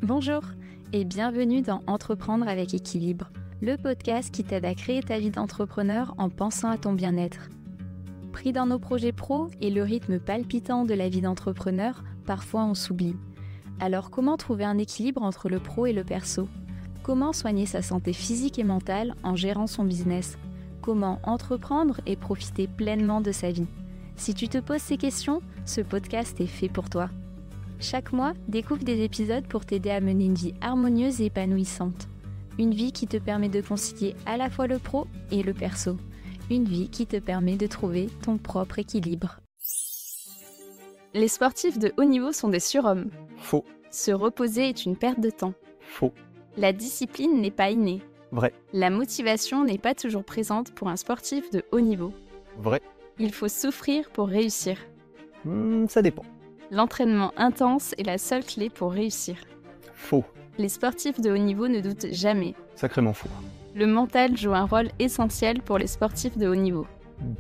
Bonjour et bienvenue dans Entreprendre avec équilibre, le podcast qui t'aide à créer ta vie d'entrepreneur en pensant à ton bien-être. Pris dans nos projets pro et le rythme palpitant de la vie d'entrepreneur, parfois on s'oublie. Alors comment trouver un équilibre entre le pro et le perso ? Comment soigner sa santé physique et mentale en gérant son business ? Comment entreprendre et profiter pleinement de sa vie ? Si tu te poses ces questions, ce podcast est fait pour toi. Chaque mois, découvre des épisodes pour t'aider à mener une vie harmonieuse et épanouissante. Une vie qui te permet de concilier à la fois le pro et le perso. Une vie qui te permet de trouver ton propre équilibre. Les sportifs de haut niveau sont des surhommes. Faux. Se reposer est une perte de temps. Faux. La discipline n'est pas innée. Vrai. La motivation n'est pas toujours présente pour un sportif de haut niveau. Vrai. Il faut souffrir pour réussir. Ça dépend. L'entraînement intense est la seule clé pour réussir. Faux. Les sportifs de haut niveau ne doutent jamais. Sacrément faux. Le mental joue un rôle essentiel pour les sportifs de haut niveau.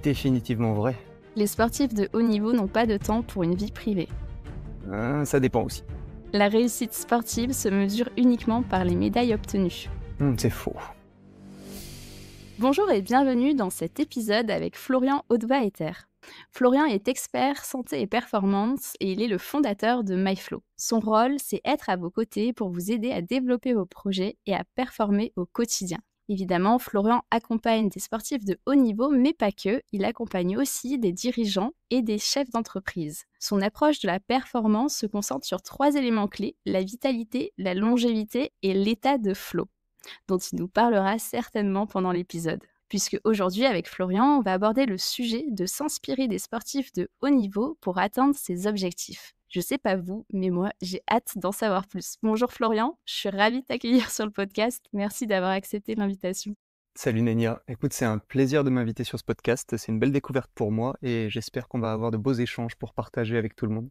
Définitivement vrai. Les sportifs de haut niveau n'ont pas de temps pour une vie privée. Ça dépend aussi. La réussite sportive se mesure uniquement par les médailles obtenues. C'est faux. Bonjour et bienvenue dans cet épisode avec Florian Haudebat-Ether. Florian est expert santé et performance et il est le fondateur de MyFlow. Son rôle, c'est être à vos côtés pour vous aider à développer vos projets et à performer au quotidien. Évidemment, Florian accompagne des sportifs de haut niveau, mais pas que. Il accompagne aussi des dirigeants et des chefs d'entreprise. Son approche de la performance se concentre sur 3 éléments clés, la vitalité, la longévité et l'état de flow, dont il nous parlera certainement pendant l'épisode. Puisque aujourd'hui, avec Florian, on va aborder le sujet de s'inspirer des sportifs de haut niveau pour atteindre ses objectifs. Je sais pas vous, mais moi, j'ai hâte d'en savoir plus. Bonjour Florian, je suis ravie de t'accueillir sur le podcast. Merci d'avoir accepté l'invitation. Salut Nénia. Écoute, c'est un plaisir de m'inviter sur ce podcast. C'est une belle découverte pour moi et j'espère qu'on va avoir de beaux échanges pour partager avec tout le monde.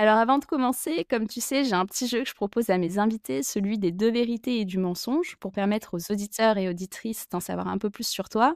Alors avant de commencer, comme tu sais, j'ai un petit jeu que je propose à mes invités, celui des 2 vérités et du mensonge, pour permettre aux auditeurs et auditrices d'en savoir un peu plus sur toi.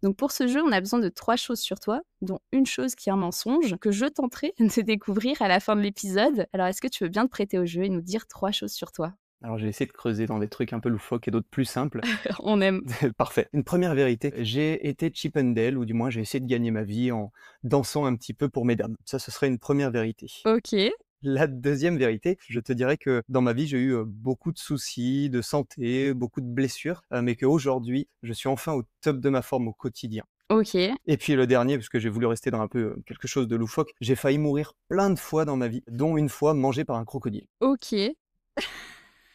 Donc pour ce jeu, on a besoin de 3 choses sur toi, dont une chose qui est un mensonge, que je tenterai de découvrir à la fin de l'épisode. Alors est-ce que tu veux bien te prêter au jeu et nous dire 3 choses sur toi ? Alors j'ai essayé de creuser dans des trucs un peu loufoques et d'autres plus simples. On aime. Parfait. Une première vérité, j'ai été Chip 'n Dale, ou du moins j'ai essayé de gagner ma vie en dansant un petit peu pour mesdames. Ça, ce serait une première vérité. Ok. La deuxième vérité, je te dirais que dans ma vie, j'ai eu beaucoup de soucis de santé, beaucoup de blessures, mais qu'aujourd'hui, je suis enfin au top de ma forme au quotidien. Ok. Et puis le dernier, parce que j'ai voulu rester dans un peu quelque chose de loufoque, j'ai failli mourir plein de fois dans ma vie, dont une fois mangé par un crocodile. Ok.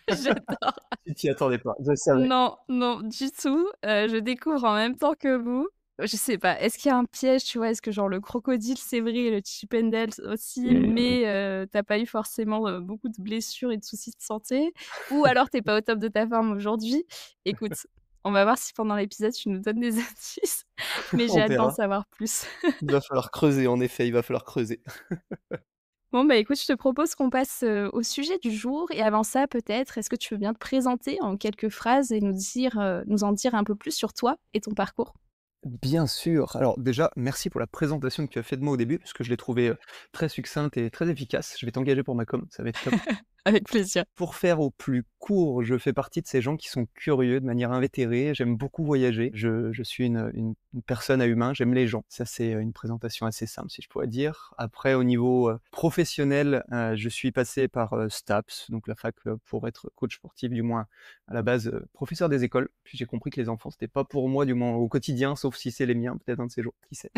J'adore. Tu t'y attendais pas, je savais. Non, non, du tout. Je découvre en même temps que vous. Je sais pas, est-ce qu'il y a un piège, tu vois? Est-ce que genre le crocodile, c'est vrai, et le Chip 'n Dale aussi, mais tu pas eu forcément, beaucoup de blessures et de soucis de santé? Ou alors t'es pas au top de ta forme aujourd'hui? Écoute, on va voir si pendant l'épisode tu nous donnes des indices, mais j'ai On hâte d'en verra. savoir plus. Il va falloir creuser, en effet, il va falloir creuser. Bon, bah, écoute, je te propose qu'on passe, au sujet du jour et avant ça, peut-être, est-ce que tu veux bien te présenter en quelques phrases et nous en dire un peu plus sur toi et ton parcours? Bien sûr. Alors déjà, merci pour la présentation que tu as faite de moi au début, parce que je l'ai trouvée très succincte et très efficace. Je vais t'engager pour ma com, ça va être top. Avec plaisir. Pour faire au plus court, je fais partie de ces gens qui sont curieux de manière invétérée. J'aime beaucoup voyager. Je suis une personne à humain. J'aime les gens. Ça, c'est une présentation assez simple, si je pourrais dire. Après, au niveau professionnel, je suis passé par STAPS, donc la fac pour être coach sportif, du moins à la base professeur des écoles. Puis j'ai compris que les enfants, c'était pas pour moi, du moins au quotidien, sauf si c'est les miens, peut-être un de ces jours, qui sait.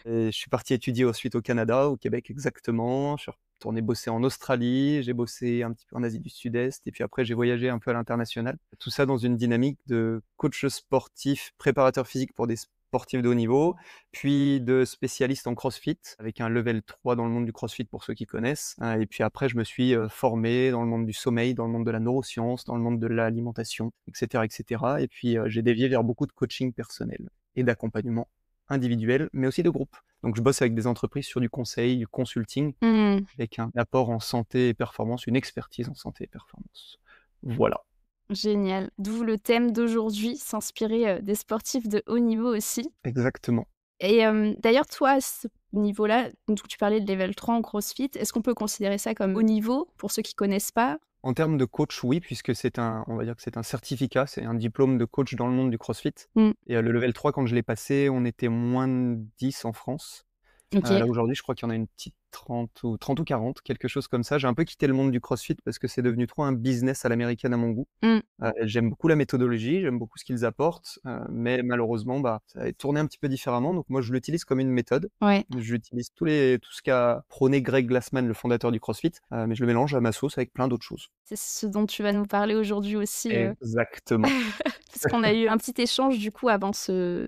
Et je suis parti étudier ensuite au Canada, au Québec exactement. Je suis retourné bosser en Australie, j'ai bossé un petit peu en Asie du Sud-Est, et puis après j'ai voyagé un peu à l'international. Tout ça dans une dynamique de coach sportif, préparateur physique pour des sportifs de haut niveau, puis de spécialiste en CrossFit, avec un level 3 dans le monde du CrossFit pour ceux qui connaissent. Et puis après je me suis formé dans le monde du sommeil, dans le monde de la neuroscience, dans le monde de l'alimentation, etc. etc. Et puis j'ai dévié vers beaucoup de coaching personnel et d'accompagnement individuel, mais aussi de groupe. Donc je bosse avec des entreprises sur du conseil, du consulting, avec un apport en santé et performance, une expertise en santé et performance. Voilà. Génial. D'où le thème d'aujourd'hui, s'inspirer, des sportifs de haut niveau aussi. Exactement. Et d'ailleurs, toi, à ce niveau-là, donc tu parlais de level 3 en CrossFit, est-ce qu'on peut considérer ça comme haut niveau, pour ceux qui connaissent pas? En termes de coach, oui, puisque on va dire que c'est un certificat, c'est un diplôme de coach dans le monde du CrossFit Mmh. et le level 3 quand je l'ai passé, on était moins de 10 en France. OK. Là aujourd'hui, je crois qu'il y en a une petite 30 ou 40, quelque chose comme ça. J'ai un peu quitté le monde du CrossFit parce que c'est devenu trop un business à l'américaine à mon goût. Mmh. J'aime beaucoup la méthodologie, j'aime beaucoup ce qu'ils apportent, mais malheureusement, bah, ça avait tourné un petit peu différemment. Donc moi, je l'utilise comme une méthode. Ouais. J'utilise tout ce qu'a prôné Greg Glassman, le fondateur du CrossFit, mais je le mélange à ma sauce avec plein d'autres choses. C'est ce dont tu vas nous parler aujourd'hui aussi, Exactement. parce qu'on a eu un petit échange du coup avant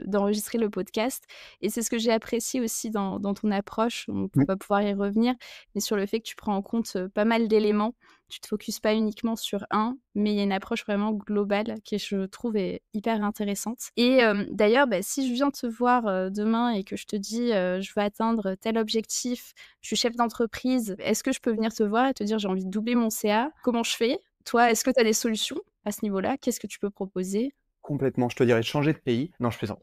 d'enregistrer le podcast et c'est ce que j'ai apprécié aussi dans ton approche, on Mmh, va pouvoir y revenir, mais sur le fait que tu prends en compte, pas mal d'éléments. Tu te focuses pas uniquement sur un, mais il y a une approche vraiment globale qui je trouve est hyper intéressante et d'ailleurs, bah, si je viens te voir, demain et que je te dis, «Je veux atteindre tel objectif, je suis chef d'entreprise, est-ce que je peux venir te voir et te dire: "J'ai envie de doubler mon CA"? Comment je fais?» Toi, est-ce que tu as des solutions à ce niveau-là? Qu'est-ce que tu peux proposer? complètement. Je te dirais de changer de pays. Non, je plaisante.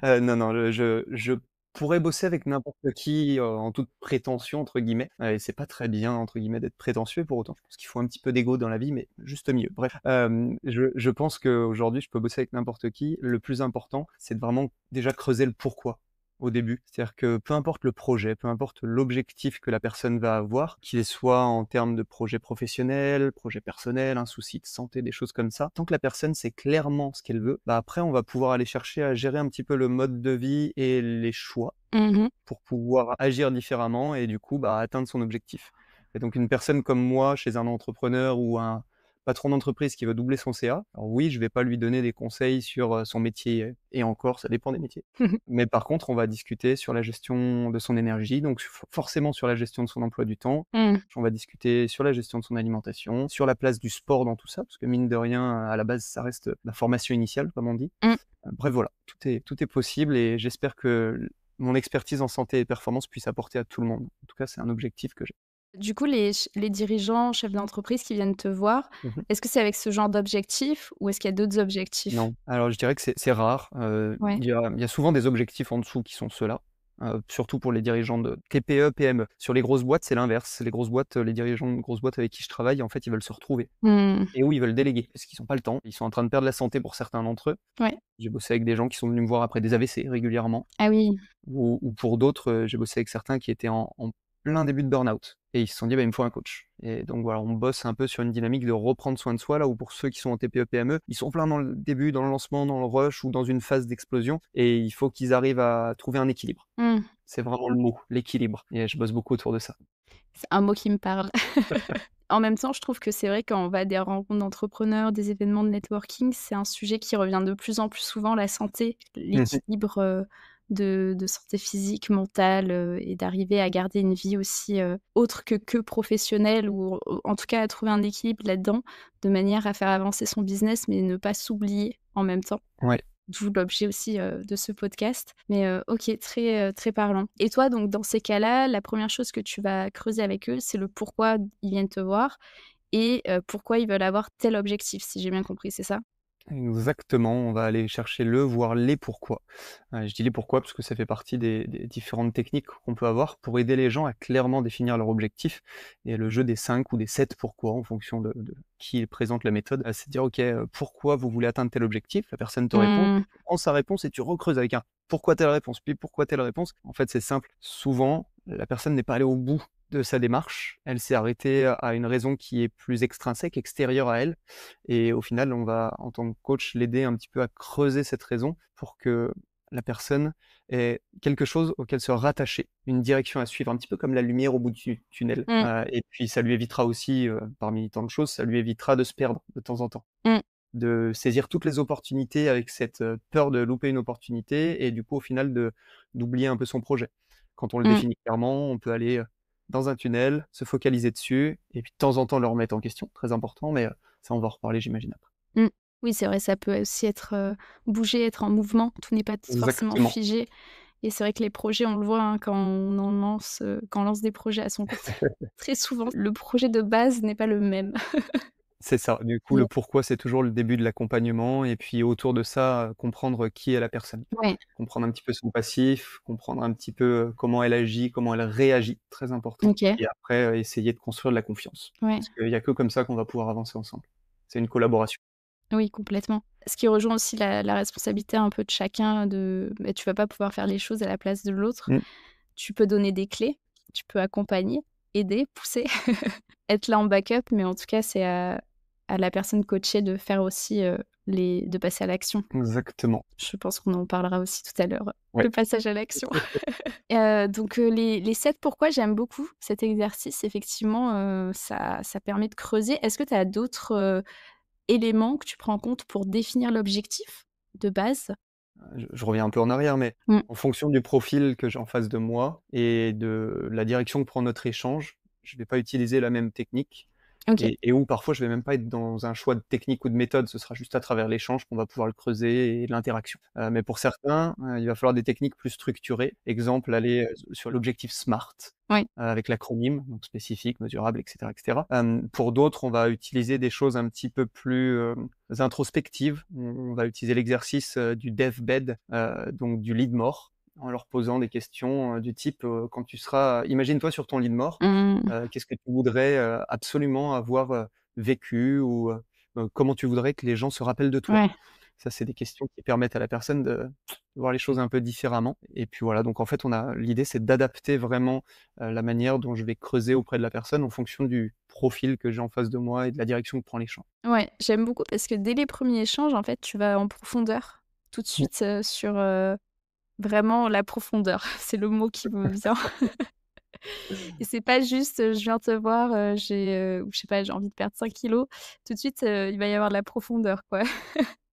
Non, non, je pourrais bosser avec n'importe qui, en toute «prétention» entre guillemets, et c'est pas très bien entre guillemets d'être prétentieux pour autant. Je pense qu'il faut un petit peu d'ego dans la vie, mais juste milieu. Bref, je pense qu'aujourd'hui je peux bosser avec n'importe qui. Le plus important, c'est de vraiment déjà creuser le pourquoi au début. C'est-à-dire que peu importe le projet, peu importe l'objectif que la personne va avoir, qu'il soit en termes de projet professionnel, projet personnel, un souci de santé, des choses comme ça, tant que la personne sait clairement ce qu'elle veut, bah, après on va pouvoir aller chercher à gérer un petit peu le mode de vie et les choix Mmh. pour pouvoir agir différemment et du coup, bah, atteindre son objectif. Et donc une personne comme moi, chez un entrepreneur ou un patron d'entreprise qui veut doubler son CA, alors oui, je vais pas lui donner des conseils sur, son métier et encore, ça dépend des métiers. Mais par contre, on va discuter sur la gestion de son énergie, donc forcément sur la gestion de son emploi du temps. Mmh. On va discuter sur la gestion de son alimentation, sur la place du sport dans tout ça, parce que mine de rien, à la base, ça reste la formation initiale, comme on dit. Mmh. Bref, voilà, tout est possible et j'espère que mon expertise en santé et performance puisse apporter à tout le monde. En tout cas, c'est un objectif que j'ai. Du coup, les dirigeants, chefs d'entreprise qui viennent te voir, Mmh. est-ce que c'est avec ce genre d'objectif ou est-ce qu'il y a d'autres objectifs? Non, alors je dirais que c'est rare, Ouais. il y a souvent des objectifs en dessous qui sont ceux-là, surtout pour les dirigeants de TPE, PME. Sur les grosses boîtes, c'est l'inverse. Les grosses boîtes, les dirigeants de grosses boîtes avec qui je travaille, en fait, ils veulent se retrouver Mmh. et où ils veulent déléguer parce qu'ils ont pas le temps. Ils sont en train de perdre la santé pour certains d'entre eux. Ouais. J'ai bossé avec des gens qui sont venus me voir après des AVC régulièrement. Ah oui. Ou pour d'autres, j'ai bossé avec certains qui étaient en plein début de burn-out et ils se sont dit: «Bah, il me faut un coach» et donc voilà, on bosse un peu sur une dynamique de reprendre soin de soi, là où pour ceux qui sont en TPE-PME, ils sont plein dans le début, dans le lancement, dans le rush ou dans une phase d'explosion et il faut qu'ils arrivent à trouver un équilibre. Mmh. C'est vraiment le mot, l'équilibre et je bosse beaucoup autour de ça. C'est un mot qui me parle. En même temps, je trouve que c'est vrai quand on va à des rencontres d'entrepreneurs, des événements de networking, c'est un sujet qui revient de plus en plus souvent, la santé, Mmh mh. l'équilibre, de santé physique, mentale, et d'arriver à garder une vie aussi, autre que professionnelle ou en tout cas à trouver un équilibre là-dedans, de manière à faire avancer son business, mais ne pas s'oublier en même temps. Ouais. D'où l'objet aussi, de ce podcast. Mais, OK, très, très parlant. Et toi, donc dans ces cas-là, la première chose que tu vas creuser avec eux, c'est le pourquoi ils viennent te voir et pourquoi ils veulent avoir tel objectif, si j'ai bien compris, c'est ça? Exactement, on va aller chercher le, voire les pourquoi. Je dis les pourquoi parce que ça fait partie des différentes techniques qu'on peut avoir pour aider les gens à clairement définir leur objectif et le jeu des 5 ou des 7 pourquoi en fonction de qui présente la méthode, c'est de dire: «OK, pourquoi vous voulez atteindre tel objectif?» La personne te répond, Mmh. tu prends sa réponse et tu recreuses avec un pourquoi telle réponse, puis pourquoi telle réponse. En fait, c'est simple, souvent, la personne n'est pas allée au bout de sa démarche, elle s'est arrêtée à une raison qui est plus extrinsèque, extérieure à elle et au final, on va, en tant que coach, l'aider un petit peu à creuser cette raison pour que la personne ait quelque chose auquel se rattacher, une direction à suivre, un petit peu comme la lumière au bout du tunnel. Mmh. Et puis ça lui évitera aussi, parmi tant de choses, ça lui évitera de se perdre de temps en temps. Mmh. De saisir toutes les opportunités avec cette, peur de louper une opportunité et du coup, au final, d'oublier un peu son projet. Quand on le Mmh. définit clairement, on peut aller, dans un tunnel, se focaliser dessus et puis de temps en temps le remettre en question, très important, mais, ça on va en reparler j'imagine après. Mmh. Oui, c'est vrai, ça peut aussi être, bouger, être en mouvement. Tout n'est pas forcément Exactement. figé et c'est vrai que les projets, on le voit, hein, quand on lance des projets à son compte, très souvent, le projet de base n'est pas le même. C'est ça. Du coup, Et le pourquoi, c'est toujours le début de l'accompagnement et puis autour de ça, comprendre qui est la personne. ouais, Comprendre un petit peu son passif, comprendre un petit peu, comment elle agit, comment elle réagit, très important OK, et après, essayer de construire de la confiance. ouais. Parce qu'il y a que comme ça qu'on va pouvoir avancer ensemble. C'est une collaboration. Oui, complètement. Ce qui rejoint aussi la responsabilité un peu de chacun de bah, tu vas pas pouvoir faire les choses à la place de l'autre. Mmh, Tu peux donner des clés, tu peux accompagner, aider, pousser, être là en backup, mais en tout cas, c'est à la personne coachée de faire aussi, les de passer à l'action. exactement. Je pense qu'on en parlera aussi tout à l'heure, Ouais. le passage à l'action. Donc les 7 pourquoi, j'aime beaucoup cet exercice. Effectivement, ça permet de creuser. Est-ce que tu as d'autres, éléments que tu prends en compte pour définir l'objectif de base? Je reviens un peu en arrière, mais Mmh. en fonction du profil que j'ai en face de moi et de la direction que prend notre échange, je vais pas utiliser la même technique OK. et où parfois je vais même pas être dans un choix de technique ou de méthode, ce sera juste à travers l'échange qu'on va pouvoir le creuser et l'interaction. Mais pour certains, il va falloir des techniques plus structurées. Exemple, aller, sur l'objectif SMART, Oui. avec l'acronyme, donc spécifique, mesurable et cetera et cetera. Pour d'autres, on va utiliser des choses un petit peu plus, introspectives. On va utiliser l'exercice, du deathbed, donc du lit de mort, en leur posant des questions, du type, quand tu seras imagine-toi sur ton lit de mort, Mmh. qu'est-ce que tu voudrais, absolument avoir, vécu ou, comment tu voudrais que les gens se rappellent de toi? Ouais. Ça, c'est des questions qui permettent à la personne de voir les choses un peu différemment et puis voilà, donc en fait, on a l'idée, c'est d'adapter vraiment, la manière dont je vais creuser auprès de la personne en fonction du profil que j'ai en face de moi et de la direction que prend l'échange. Ouais, j'aime beaucoup parce que dès les premiers échanges, en fait, tu vas en profondeur tout de Mmh. suite, sur, vraiment la profondeur. C'est le mot qui me vient et c'est pas juste, «Je viens te voir, ou je sais pas, j'ai envie de perdre 5 kilos». Tout de suite, il va y avoir de la profondeur, quoi.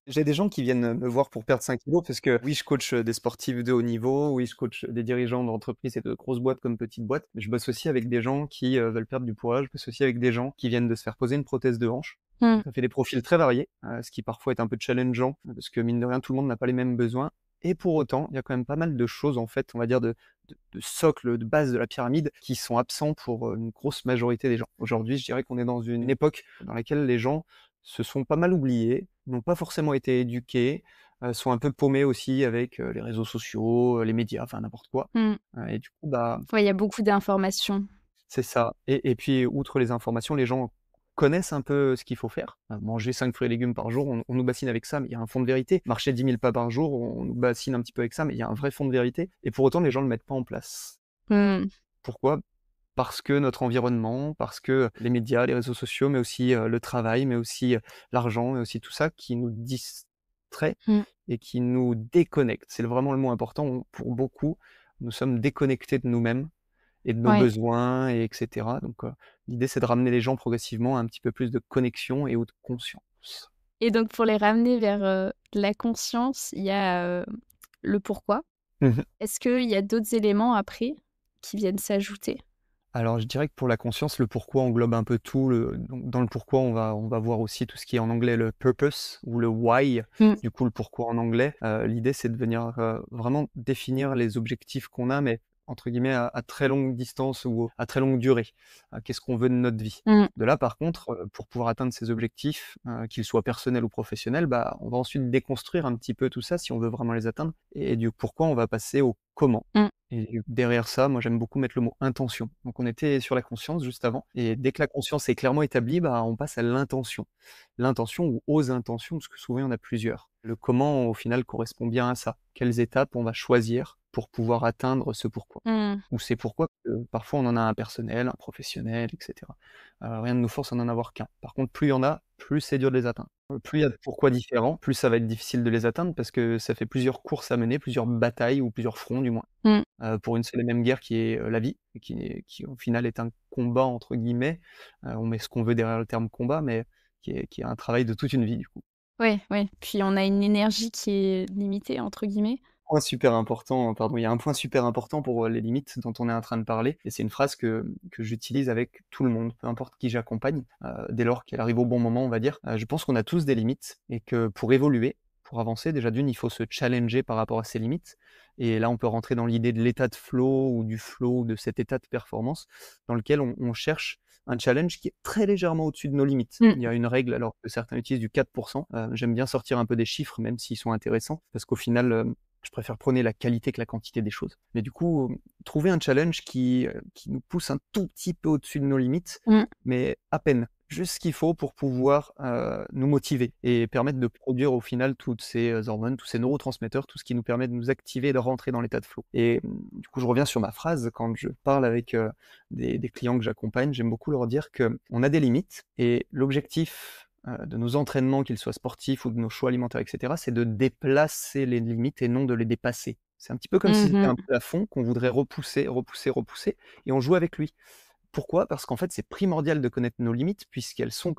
J'ai des gens qui viennent, me voir pour perdre 5 kilos parce que oui, je coach, des sportifs de haut niveau, oui, je coach des dirigeants d'entreprises et de grosses boîtes comme petites boîtes, mais je bosse aussi avec des gens qui, veulent perdre du poids, je bosse aussi avec des gens qui viennent de se faire poser une prothèse de hanche. Mmh. Ça fait des profils très variés, ce qui parfois est un peu challengeant, parce que mine de rien, tout le monde n'a pas les mêmes besoins et pour autant, il y a quand même pas mal de choses en fait, on va dire de socle, de base de la pyramide qui sont absents pour, une grosse majorité des gens. Aujourd'hui, je dirais qu'on est dans une époque dans laquelle les gens se sont pas mal oubliés, n'ont pas forcément été éduqués, sont un peu paumés aussi avec, les réseaux sociaux, les médias, enfin n'importe quoi, Mmh. et du coup, bah, Ouais, il y a beaucoup d'informations. c'est ça et puis outre les informations, les gens connaissent un peu ce qu'il faut faire. Manger 5 fruits et légumes par jour, on nous bassine avec ça, mais il y a un fond de vérité. Marcher 10 000 pas par jour, on nous bassine un petit peu avec ça, mais il y a un vrai fond de vérité et pour autant les gens le mettent pas en place. Mmh. Pourquoi? Parce que notre environnement, parce que les médias, les réseaux sociaux, mais aussi, le travail, mais aussi, l'argent, mais aussi tout ça qui nous distrait Mmh. et qui nous déconnecte. C'est vraiment le mot important. Pour beaucoup, nous sommes déconnectés de nous-mêmes et de nos Ouais. besoins et etc. Donc, l'idée, c'est de ramener les gens progressivement à un petit peu plus de connexion et ou de conscience. Et donc pour les ramener vers, la conscience, il y a, le pourquoi. Mmh. Est-ce qu'il y a d'autres éléments après qui viennent s'ajouter? Alors, je dirais que pour la conscience, le pourquoi englobe un peu tout. Donc, dans le pourquoi, on va voir aussi tout ce qui est en anglais le purpose ou le why, Mmh. du coup, le pourquoi en anglais. L'idée, c'est de venir vraiment définir les objectifs qu'on a, mais entre guillemets, à très longue distance ou à très longue durée. Qu'est-ce qu'on veut de notre vie? Mmh. De là, par contre, pour pouvoir atteindre ces objectifs, qu'ils soient personnels ou professionnels, bah, on va ensuite déconstruire un petit peu tout ça si on veut vraiment les atteindre. Et du pourquoi, on va passer au comment. Mmh. Et derrière ça, moi j'aime beaucoup mettre le mot intention. Donc on était sur la conscience juste avant, et dès que la conscience est clairement établie, bah, on passe à l'intention. L'intention ou aux intentions, parce que souvent il y en a plusieurs. Le comment au final correspond bien à ça. Quelles étapes on va choisir pour pouvoir atteindre ce pourquoi. Mmh. Ou c'est pourquoi que parfois on en a un personnel, un professionnel, etc. Rien ne nous force à n'en avoir qu'un. Par contre, plus il y en a, plus c'est dur de les atteindre. Plus il y a de pourquoi différents, plus ça va être difficile de les atteindre parce que ça fait plusieurs courses à mener, plusieurs batailles ou plusieurs fronts du moins Mmh. pour une seule et même guerre qui est, la vie, et qui au final est un «combat» entre guillemets. On met ce qu'on veut derrière le terme combat, mais qui est un travail de toute une vie du coup. Ouais, ouais. Puis on a une énergie qui est «limitée» entre guillemets. Point super important, pardon, il y a un point super important pour, les limites dont on est en train de parler et c'est une phrase que j'utilise avec tout le monde, peu importe qui j'accompagne, dès lors qu'elle arrive au bon moment, on va dire. Je pense qu'on a tous des limites et que pour évoluer, pour avancer, déjà d'une, il faut se challenger par rapport à ces limites et là, on peut rentrer dans l'idée de l'état de flow ou du flow ou de cet état de performance dans lequel on cherche un challenge qui est très légèrement au-dessus de nos limites. Mmh. Il y a une règle, alors que certains utilisent du 4%. J'aime bien sortir un peu des chiffres, même s'ils sont intéressants, parce qu'au final, je préfère prôner la qualité que la quantité des choses. Mais du coup, trouver un challenge qui nous pousse un tout petit peu au-dessus de nos limites, Mmh. mais à peine. Juste ce qu'il faut pour pouvoir, nous motiver et permettre de produire au final toutes ces, hormones, tous ces neurotransmetteurs, tout ce qui nous permet de nous activer et de rentrer dans l'état de flow. Et du coup, je reviens sur ma phrase, quand je parle avec, des clients que j'accompagne, j'aime beaucoup leur dire qu'on a des limites et l'objectif, de nos entraînements, qu'ils soient sportifs ou de nos choix alimentaires et cetera, c'est de déplacer les limites et non de les dépasser. C'est un petit peu comme si c'était Mmh. un plafond qu'on voudrait repousser, repousser, repousser et on joue avec lui. Pourquoi? Parce qu'en fait, c'est primordial de connaître nos limites puisqu'elles sont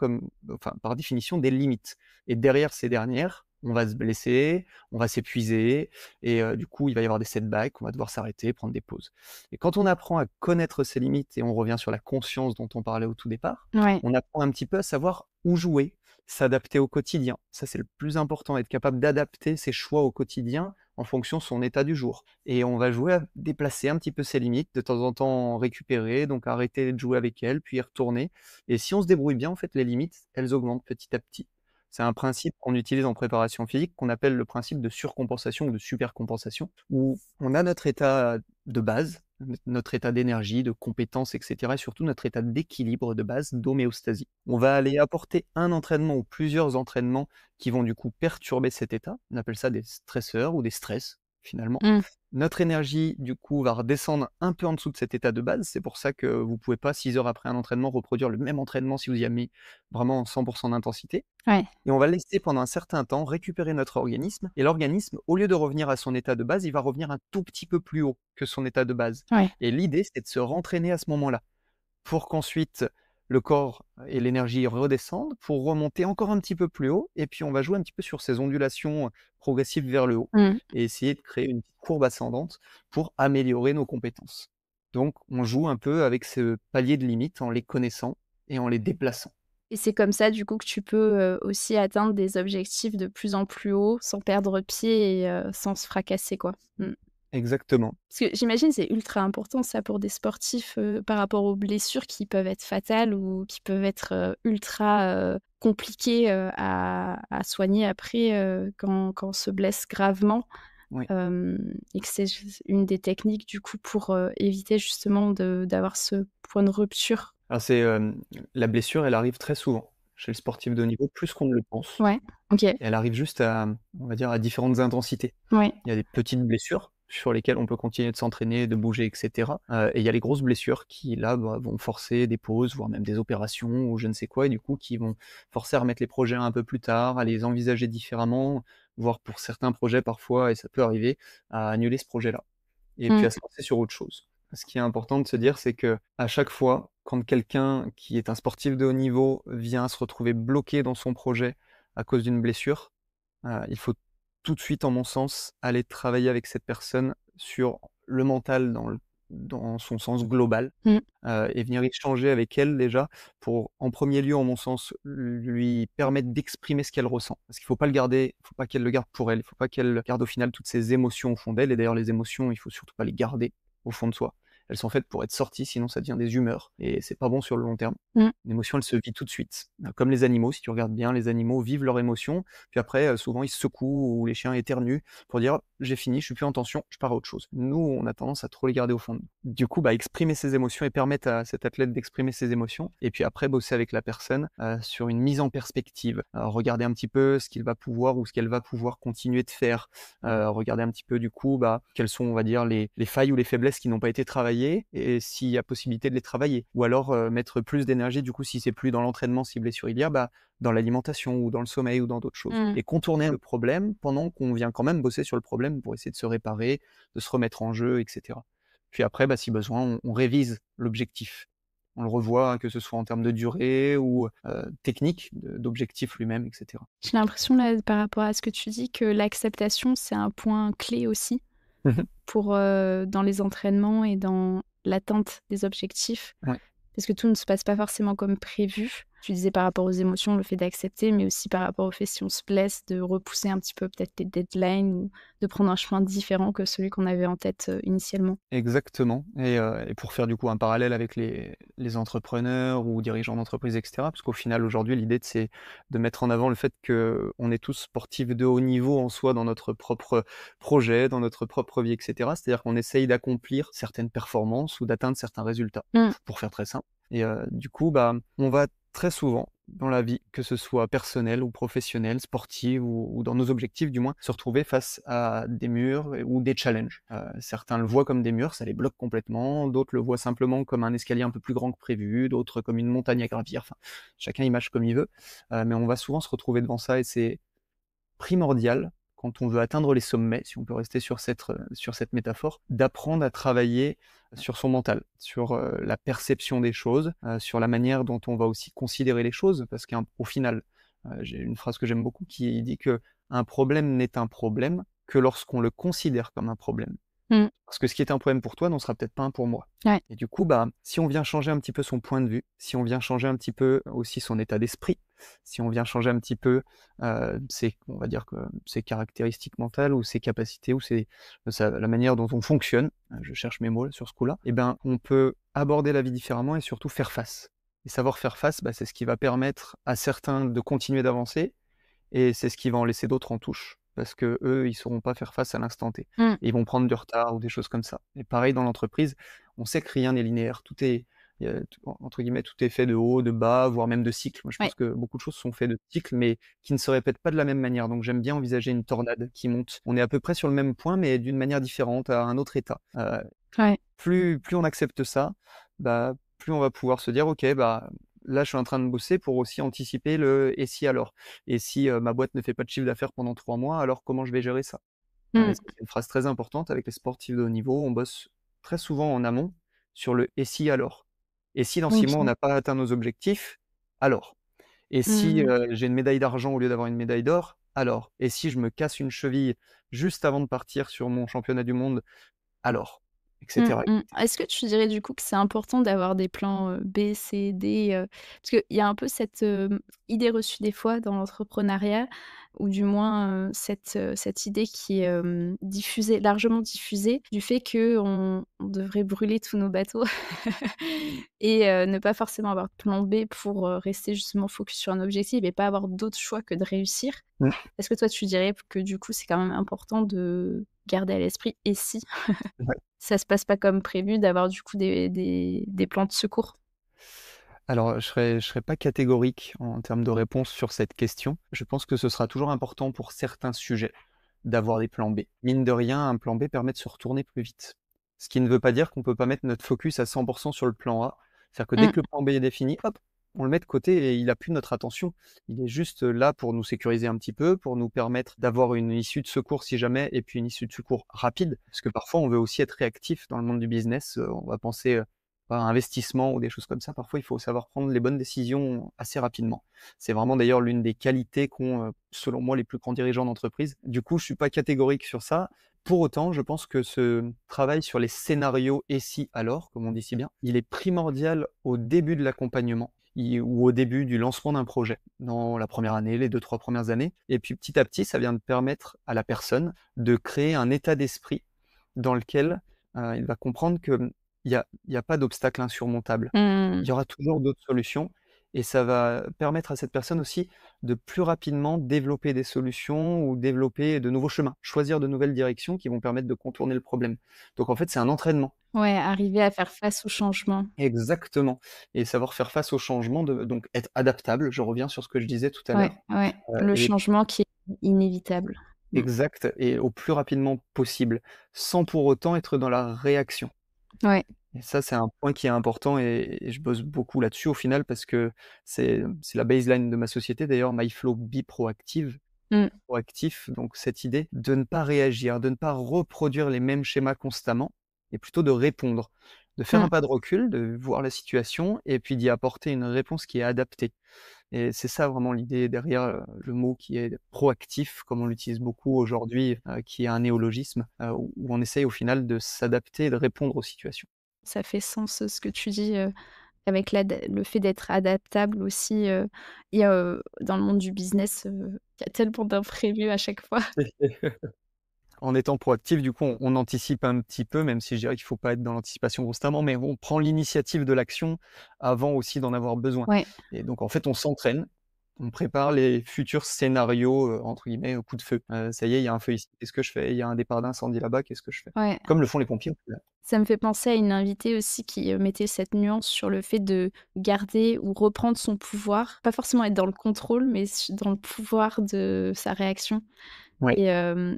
enfin, par définition, des limites et derrière ces dernières, on va se blesser, on va s'épuiser et du coup, il va y avoir des setbacks, on va devoir s'arrêter, prendre des pauses et quand on apprend à connaître ses limites et on revient sur la conscience dont on parlait au tout départ, Ouais. on apprend un petit peu à savoir où jouer, s'adapter au quotidien. Ça, c'est le plus important, être capable d'adapter ses choix au quotidien en fonction de son état du jour et on va jouer à déplacer un petit peu ses limites, de temps en temps récupérer, donc arrêter de jouer avec elles, puis y retourner et si on se débrouille bien, en fait, les limites, elles augmentent petit à petit. C'est un principe qu'on utilise en préparation physique, qu'on appelle le principe de surcompensation ou de supercompensation, où on a notre état de base, notre état d'énergie, de compétence, et cetera et surtout notre état d'équilibre de base, d'homéostasie. On va aller apporter un entraînement ou plusieurs entraînements qui vont du coup perturber cet état. On appelle ça des stresseurs ou des stress, finalement. Mmh. Notre énergie, du coup, va redescendre un peu en dessous de cet état de base. C'est pour ça que vous pouvez pas 6 heures après un entraînement reproduire le même entraînement si vous y avez mis vraiment 100 d'intensité Ouais. et on va laisser pendant un certain temps récupérer notre organisme et l'organisme, au lieu de revenir à son état de base, il va revenir un tout petit peu plus haut que son état de base Ouais. et l'idée, c'est de se rentraîner à ce moment-là pour qu'ensuite le corps et l'énergie redescendent pour remonter encore un petit peu plus haut et puis on va jouer un petit peu sur ces ondulations progressives vers le haut Mmh. et essayer de créer une petite courbe ascendante pour améliorer nos compétences. Donc on joue un peu avec ce palier de limites en les connaissant et en les déplaçant. Et c'est comme ça, du coup, que tu peux, aussi atteindre des objectifs de plus en plus haut, sans perdre pied et sans se fracasser, quoi. Mmh. Exactement. Parce que j'imagine, c'est ultra important ça pour des sportifs, par rapport aux blessures qui peuvent être fatales ou qui peuvent être, ultra, compliquées, à soigner après, quand on se blesse gravement. Oui. Et que c'est juste une des techniques du coup pour, éviter justement d'avoir ce point de rupture. Alors la blessure, elle arrive très souvent chez le sportif de haut niveau, plus qu'on ne le pense. Ouais, OK. Et elle arrive juste à, on va dire, à différentes intensités. Ouais. Il y a des petites blessures sur lesquelles on peut continuer de s'entraîner, de bouger et cetera. Et il y a les grosses blessures qui là, bah, vont forcer des pauses, voire même des opérations ou je ne sais quoi et du coup qui vont forcer à remettre les projets un peu plus tard, à les envisager différemment, voire pour certains projets parfois et ça peut arriver, à annuler ce projet-là et puis Mmh. à se lancer sur autre chose. Ce qui est important de se dire, c'est qu'à chaque fois, quand quelqu'un qui est un sportif de haut niveau vient se retrouver bloqué dans son projet à cause d'une blessure, il faut tout de suite, en mon sens, aller travailler avec cette personne sur le mental dans son sens global, Mmh. et venir échanger avec elle déjà pour, en premier lieu, en mon sens, lui permettre d'exprimer ce qu'elle ressent. Parce qu'il faut pas le garder, il faut pas qu'elle le garde pour elle, il faut pas qu'elle garde au final toutes ses émotions au fond d'elle et d'ailleurs les émotions, il faut surtout pas les garder au fond de soi. Elles sont faites pour être sorties, sinon ça devient des humeurs et c'est pas bon sur le long terme. Mmh. Une émotion, elle se vit tout de suite. Comme les animaux, si tu regardes bien, les animaux vivent leurs émotions, puis après, souvent ils se secouent ou les chiens éternuent pour dire: «J'ai fini, je suis plus en tension, je pars à autre chose». Nous, on a tendance à trop les garder au fond de nous. Du coup, bah, exprimer ses émotions et permettre à cet athlète d'exprimer ses émotions et puis après bosser avec la personne, sur une mise en perspective. Regarder un petit peu ce qu'il va pouvoir ou ce qu'elle va pouvoir continuer de faire. Regarder un petit peu du coup, bah, quelles sont, on va dire, les failles ou les faiblesses qui n'ont pas été travaillées et s'il y a possibilité de les travailler. Ou alors, mettre plus d'énergie du coup, si c'est plus dans l'entraînement, si blessure il y a, bah, dans l'alimentation ou dans le sommeil ou dans d'autres choses. Mmh. Et contourner le problème pendant qu'on vient quand même bosser sur le problème pour essayer de se réparer, de se remettre en jeu et cetera. Puis après, bah, si besoin, on révise l'objectif. On le revoit, que ce soit en termes de durée ou, technique d'objectif lui-même et cetera. J'ai l'impression là, par rapport à ce que tu dis, que l'acceptation, c'est un point clé aussi Mmh mh. pour, dans les entraînements et dans l'atteinte des objectifs. Ouais. Parce que tout ne se passe pas forcément comme prévu. Tu disais par rapport aux émotions, le fait d'accepter, mais aussi par rapport au fait si on se blesse, de repousser un petit peu peut-être les deadlines ou de prendre un chemin différent que celui qu'on avait en tête, initialement. Exactement et pour faire du coup un parallèle avec les entrepreneurs ou dirigeants d'entreprise et cetera, parce qu'au final aujourd'hui l'idée c'est de mettre en avant le fait qu'on est tous sportifs de haut niveau en soi dans notre propre projet, dans notre propre vie et cetera. C'est-à-dire qu'on essaye d'accomplir certaines performances ou d'atteindre certains résultats, Mmh. pour faire très simple et du coup, bah, on va très souvent dans la vie, que ce soit personnelle ou professionnelle, sportive ou dans nos objectifs du moins, se retrouver face à des murs ou des challenges. Certains le voient comme des murs, ça les bloque complètement, d'autres le voient simplement comme un escalier un peu plus grand que prévu, d'autres comme une montagne à gravir, enfin, chacun image comme il veut. Mais on va souvent se retrouver devant ça et c'est primordial, quand on veut atteindre les sommets, si on peut rester sur cette métaphore, d'apprendre à travailler sur son mental, sur, la perception des choses, sur la manière dont on va aussi considérer les choses. Parce qu'au final, j'ai une phrase que j'aime beaucoup qui dit que un problème n'est un problème que lorsqu'on le considère comme un problème. Mmh. Parce que ce qui est un problème pour toi n'en sera peut-être pas un pour moi. Ouais. Et du coup, bah, si on vient changer un petit peu son point de vue, si on vient changer un petit peu aussi son état d'esprit, si on vient changer un petit peu, on va dire que ses caractéristiques mentales ou ses capacités ou la manière dont on fonctionne, je cherche mes mots là, sur ce coup-là, et ben, on peut aborder la vie différemment et surtout faire face. Et savoir faire face, bah, c'est ce qui va permettre à certains de continuer d'avancer et c'est ce qui va en laisser d'autres en touche, parce qu'eux, ils sauront pas faire face à l'instant T. Mmh. Et ils vont prendre du retard ou des choses comme ça. Et pareil dans l'entreprise, on sait que rien n'est linéaire, tout est il y a t entre guillemets, «tout est fait de haut, de bas, voire même de cycles». Moi, je Ouais. pense que beaucoup de choses sont faites de cycles, mais qui ne se répètent pas de la même manière. Donc j'aime bien envisager une tornade qui monte. On est à peu près sur le même point, mais d'une manière différente, à un autre état. Ouais. Plus on accepte ça, bah, plus on va pouvoir se dire: «OK, bah, là, je suis en train de bosser pour aussi anticiper le "et si alors?" Et si, ma boîte ne fait pas de chiffre d'affaires pendant 3 mois, alors comment je vais gérer ça?» Et Mmh. ça, c'est une phrase très importante avec les sportifs de haut niveau. On bosse très souvent en amont sur le «et si alors?» Et si dans 6 mois, on OK. n'a pas atteint nos objectifs, alors? Et si, Mmh. j'ai une médaille d'argent au lieu d'avoir une médaille d'or, alors? Et si je me casse une cheville juste avant de partir sur mon championnat du monde, alors? Et Mmh cetera. mh. Est-ce que tu dirais du coup que c'est important d'avoir des plans, B, C, D, parce qu'il y a un peu cette, idée reçue des fois dans l'entrepreneuriat ou du moins, cette idée qui est, diffusée largement diffusée du fait qu'on devrait brûler tous nos bateaux et ne pas forcément avoir de plan B pour, rester justement focus sur un objectif et pas avoir d'autre choix que de réussir. Mmh. Est-ce que toi tu dirais que du coup c'est quand même important de garder à l'esprit «et si?» Ouais. Ça se passe pas comme prévu, d'avoir du coup des plans de secours? Alors, je serais pas catégorique en termes de réponse sur cette question. Je pense que ce sera toujours important pour certains sujets d'avoir des plans B. Mine de rien, un plan B permet de se retourner plus vite. Ce qui ne veut pas dire qu'on peut pas mettre notre focus à 100 sur le plan A. C'est-à-dire que dès Mmh. que le plan B est défini, hop, on le met de côté et il a plus notre attention. Il est juste là pour nous sécuriser un petit peu, pour nous permettre d'avoir une issue de secours si jamais et puis une issue de secours rapide. Parce que parfois, on veut aussi être réactif dans le monde du business, on va penser, à investissement ou des choses comme ça. Parfois, il faut savoir prendre les bonnes décisions assez rapidement. C'est vraiment d'ailleurs l'une des qualités qu'ont, selon moi, les plus grands dirigeants d'entreprise. Du coup, je suis pas catégorique sur ça. Pour autant, je pense que ce travail sur les scénarios «et si alors», comme on dit si bien, il est primordial au début de l'accompagnement ou au début du lancement d'un projet, dans la première année, les 2-3 premières années. Et puis petit à petit, ça vient de permettre à la personne de créer un état d'esprit dans lequel, il va comprendre que il y a pas d'obstacle insurmontable. Mmh. Il y aura toujours d'autres solutions et ça va permettre à cette personne aussi de plus rapidement développer des solutions ou développer de nouveaux chemins, choisir de nouvelles directions qui vont permettre de contourner le problème. Donc en fait, c'est un entraînement. Ouais, arriver à faire face au changement. Exactement, et savoir faire face au changement, donc être adaptable, je reviens sur ce que je disais tout à Ouais, l'heure, ouais, le et changement qui est inévitable. Mmh. exact, et au plus rapidement possible, sans pour autant être dans la réaction. Ouais. Et ça, c'est un point qui est important et je bosse beaucoup là-dessus au final parce que c'est la baseline de ma société d'ailleurs, MyFlow Be Proactive, Mmh. proactif, donc cette idée de ne pas réagir, de ne pas reproduire les mêmes schémas constamment et plutôt de répondre, de faire un Mmh. pas de recul, de voir la situation et puis d'y apporter une réponse qui est adaptée. Et c'est ça vraiment l'idée derrière, le mot qui est proactif, comme on l'utilise beaucoup aujourd'hui, qui est un néologisme, où on essaye au final de s'adapter et de répondre aux situations. Ça fait sens, ce que tu dis, avec le fait d'être adaptable aussi, et dans le monde du business, il y a tellement d'imprévus à chaque fois. En étant proactif, du coup, on anticipe un petit peu, même si je dirais qu'il faut pas être dans l'anticipation constamment, mais on prend l'initiative de l'action avant aussi d'en avoir besoin. Ouais, Et donc en fait, on s'entraîne, on prépare les futurs scénarios, entre guillemets, «au coup de feu». Ça y est, il y a un feu ici, qu'est-ce que je fais? Il y a un départ d'incendie là-bas, qu'est-ce que je fais? ouais. Comme le font les pompiers, au final. Ça me fait penser à une invitée aussi qui, mettait cette nuance sur le fait de garder ou reprendre son pouvoir. Pas forcément être dans le contrôle, mais dans le pouvoir de sa réaction. Ouais. Et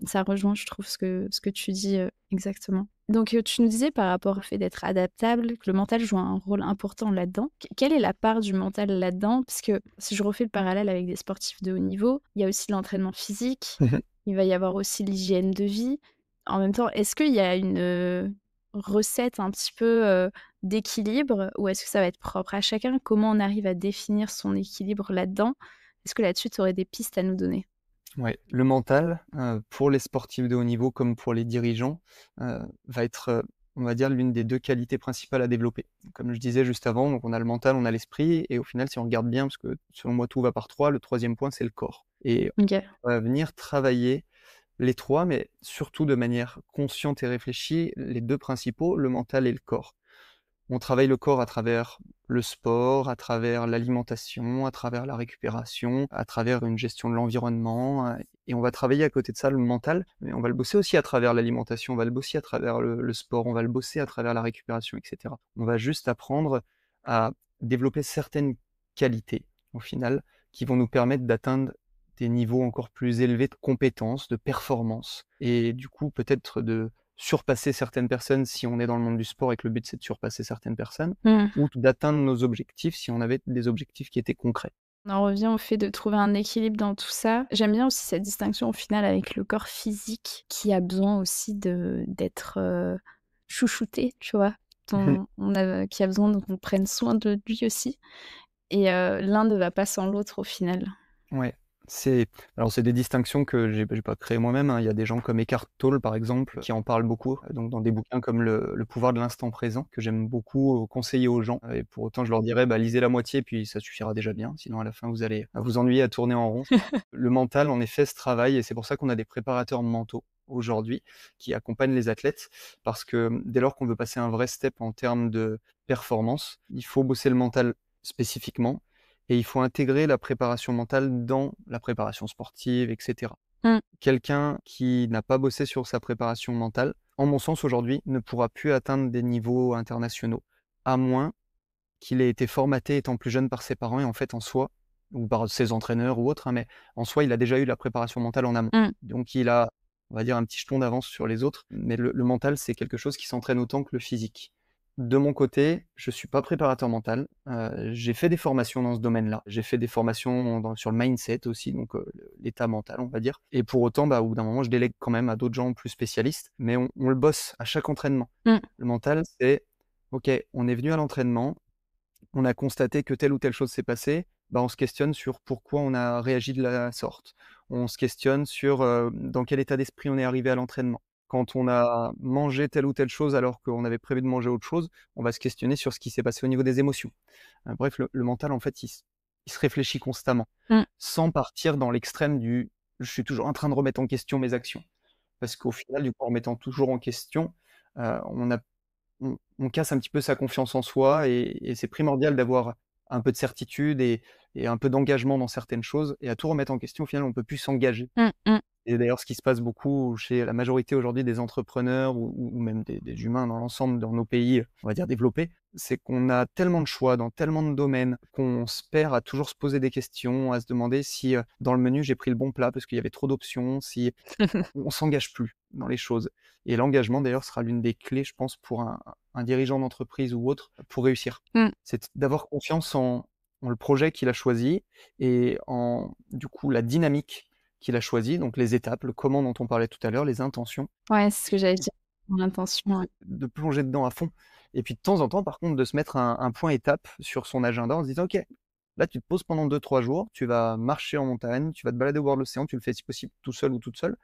ça rejoint, je trouve, ce que tu dis, exactement. Donc tu nous disais par rapport au fait d'être adaptable, que le mental joue un rôle important là-dedans. Quelle est la part du mental là-dedans? Parce que si je refais le parallèle avec des sportifs de haut niveau, il y a aussi l'entraînement physique, Mmh mh. il va y avoir aussi l'hygiène de vie. En même temps, est-ce qu'il y a une, recette un petit peu, d'équilibre ou est-ce que ça va être propre à chacun? Comment on arrive à définir son équilibre là-dedans? Est-ce que là-dessus tu aurais des pistes à nous donner? Ouais, le mental, pour les sportifs de haut niveau comme pour les dirigeants, va être, on va dire l'une des 2 qualités principales à développer. Comme je disais juste avant, donc on a le mental, on a l'esprit et au final, si on regarde bien, parce que selon moi tout va par 3, le troisième point, c'est le corps et OK. on va venir travailler les 3, mais surtout de manière consciente et réfléchie, les 2 principaux, le mental et le corps. On travaille le corps à travers le sport, à travers l'alimentation, à travers la récupération, à travers une gestion de l'environnement, et on va travailler à côté de ça le mental, mais on va le bosser aussi à travers l'alimentation, on va le bosser à travers le sport, on va le bosser à travers la récupération et cetera. On va juste apprendre à développer certaines qualités, au final, qui vont nous permettre d'atteindre des niveaux encore plus élevés de compétences, de performance et du coup peut-être de surpasser certaines personnes si on est dans le monde du sport et que le but c'est de surpasser certaines personnes, Mmh. ou d'atteindre nos objectifs si on avait des objectifs qui étaient concrets. On en revient au fait de trouver un équilibre dans tout ça. J'aime bien aussi cette distinction au final avec le corps physique qui a besoin aussi d'être, chouchouté, tu vois? Qui a besoin qu'on prenne soin de lui aussi et l'un ne va pas sans l'autre au final. Ouais, c'est c'est des distinctions que j'ai pas créées moi-même, hein. Il y a des gens comme Eckhart Tolle, par exemple, qui en parlent beaucoup, donc dans des bouquins comme Le pouvoir de l'instant présent, que j'aime beaucoup, conseiller aux gens, et pour autant je leur dirais: «Bah, lisez la moitié puis ça suffira déjà bien, sinon à la fin vous allez vous ennuyer à tourner en rond». Le mental, en effet, se travaille et c'est pour ça qu'on a des préparateurs mentaux aujourd'hui qui accompagnent les athlètes parce que, dès lors qu'on veut passer un vrai step en termes de performance, il faut bosser le mental spécifiquement et il faut intégrer la préparation mentale dans la préparation sportive et cetera. Mmh. Quelqu'un qui n'a pas bossé sur sa préparation mentale, en mon sens aujourd'hui, ne pourra plus atteindre des niveaux internationaux, à moins qu'il ait été formaté étant plus jeune par ses parents et en fait en soi, ou par ses entraîneurs ou autres, hein, mais en soi, il a déjà eu la préparation mentale en amont. Mmh. Donc il a, on va dire, un petit jeton d'avance sur les autres, mais le mental, c'est quelque chose qui s'entraîne autant que le physique. De mon côté, je suis pas préparateur mental, j'ai fait des formations dans ce domaine-là. J'ai fait des formations sur le mindset aussi, donc l'état mental, on va dire et pour autant, bah, au bout d'un moment, je délègue quand même à d'autres gens plus spécialistes, mais on le bosse à chaque entraînement. Mmh. Le mental, c'est: «OK, on est venu à l'entraînement, on a constaté que telle ou telle chose s'est passée, bah, on se questionne sur pourquoi on a réagi de la sorte. On se questionne sur, dans quel état d'esprit on est arrivé à l'entraînement. Quand on a mangé telle ou telle chose alors qu'on avait prévu de manger autre chose, on va se questionner sur ce qui s'est passé au niveau des émotions. Bref, le mental en fait, il se réfléchit constamment, Mmh. sans partir dans l'extrême du: «Je suis toujours en train de remettre en question mes actions». Parce qu'au final, du coup, en remettant toujours en question, on a on casse un petit peu sa confiance en soi et c'est primordial d'avoir un peu de certitude et un peu d'engagement dans certaines choses et à tout remettre en question, au final, on peut plus s'engager. Mmh. Mmh. Et d'ailleurs, ce qui se passe beaucoup chez la majorité aujourd'hui des entrepreneurs ou même des humains dans l'ensemble dans nos pays, on va dire développés, c'est qu'on a tellement de choix dans tellement de domaines qu'on se perd à toujours se poser des questions, à se demander si, dans le menu j'ai pris le bon plat parce qu'il y avait trop d'options, si on s'engage plus dans les choses et l'engagement d'ailleurs sera l'une des clés, je pense, pour un dirigeant d'entreprise ou autre, pour réussir. Mmh. C'est d'avoir confiance en le projet qu'il a choisi et en, du coup, la dynamique qu'il a choisie, donc les étapes, le comment dont on parlait tout à l'heure, les intentions, Ouais, c'est ce que j'allais dire. L'intention, ouais. de plonger dedans à fond et puis de temps en temps, par contre, de se mettre un point étape sur son agenda en se disant: «OK, là, tu te poses pendant 2-3 jours, tu vas marcher en montagne, tu vas te balader au bord de l'océan, tu le fais si possible tout seul ou toute seule.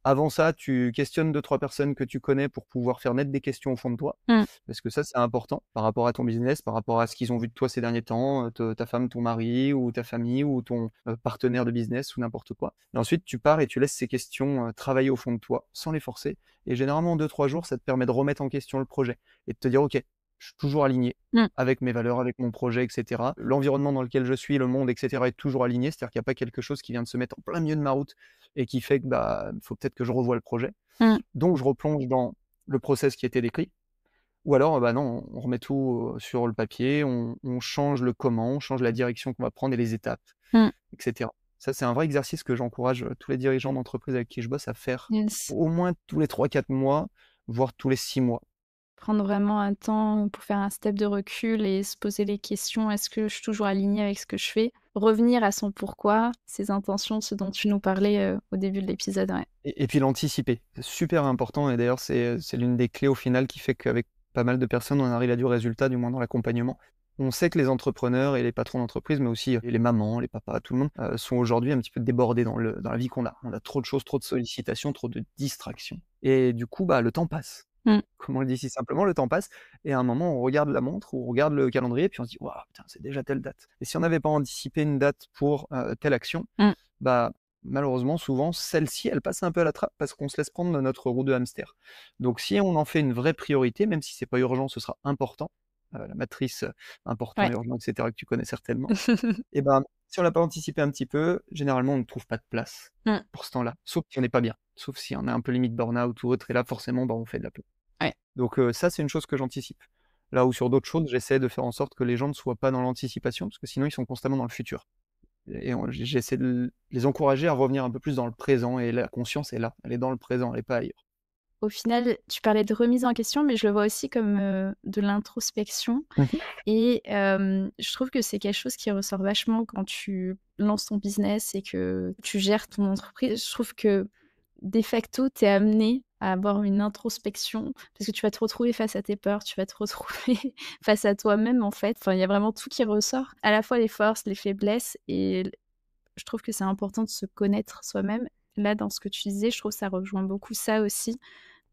Avant ça, tu questionnes 2-3 personnes que tu connais pour pouvoir faire naître des questions au fond de toi. Mmh. Parce que ça, c'est important par rapport à ton business, par rapport à ce qu'ils ont vu de toi ces derniers temps, te ta femme, ton mari ou ta famille ou ton, partenaire de business ou n'importe quoi. Et ensuite, tu pars et tu laisses ces questions, travailler au fond de toi, sans les forcer et généralement en 2-3 jours, ça te permet de remettre en question le projet et de te dire: «OK, je suis toujours aligné Mmh. avec mes valeurs, avec mon projet et cetera. L'environnement dans lequel je suis, le monde et cetera est toujours aligné». C'est-à-dire qu'il y a pas quelque chose qui vient de se mettre en plein milieu de ma route et qui fait que, bah, faut peut-être que je revoie le projet. Mmh. Donc je replonge dans le process qui était décrit ou alors, bah, non, on remet tout, sur le papier, on change le comment, on change la direction qu'on va prendre et les étapes Mmh. et cetera. Ça, c'est un vrai exercice que j'encourage, tous les dirigeants d'entreprise avec qui je bosse à faire Yes. au moins tous les 3-4 mois, voire tous les 6 mois. Prendre vraiment un temps pour faire un step de recul et se poser les questions: «Est-ce que je suis toujours alignée avec ce que je fais?» Revenir à son pourquoi, ses intentions, ce dont tu nous parlais, au début de l'épisode, ouais. Et puis l'anticiper, c'est super important et d'ailleurs c'est l'une des clés au final qui fait qu'avec pas mal de personnes, on arrive à du résultat, du moins dans l'accompagnement. On sait que les entrepreneurs et les patrons d'entreprise, mais aussi, les mamans, les papas, tout le monde, sont aujourd'hui un petit peu débordés dans la vie qu'on a. On a trop de choses, trop de sollicitations, trop de distractions et du coup, bah, le temps passe. Mmh. Comme on le dit si simplement, le temps passe et à un moment, on regarde la montre ou on regarde le calendrier puis on se dit: «Waouh, putain, c'est déjà telle date» et si on n'avait pas anticipé une date pour, telle action, Mmh. bah, malheureusement, souvent, celle-ci, elle passe un peu à la trappe parce qu'on se laisse prendre dans notre roue de hamster. Donc si on en fait une vraie priorité, même si c'est pas urgent, ce sera important, la matrice, important, Ouais. urgent et cetera que tu connais certainement et ben, si on l'a pas anticipé un petit peu, généralement, on ne trouve pas de place Mmh. pour ce temps-là, sauf si on n'est pas bien, sauf si on est un peu limite burn-out ou autre et là, forcément, bah, on fait de la place. Ouais. Donc ça, c'est une chose que j'anticipe. Là où sur d'autres choses, j'essaie de faire en sorte que les gens ne soient pas dans l'anticipation parce que sinon ils sont constamment dans le futur. Et j'essaie de les encourager à revenir un peu plus dans le présent et la conscience est là, elle est dans le présent, elle est pas ailleurs. Au final, tu parlais de remise en question, mais je le vois aussi comme, de l'introspection Mmh. et je trouve que c'est quelque chose qui ressort vachement quand tu lances ton business et que tu gères ton entreprise. Je trouve que de facto, tu es amené à avoir une introspection parce que tu vas te retrouver face à tes peurs, tu vas te retrouver face à toi-même, en fait. Enfin, il y a vraiment tout qui ressort, à la fois les forces, les faiblesses et je trouve que c'est important de se connaître soi-même. Là, dans ce que tu disais, je trouve que ça rejoint beaucoup ça aussi,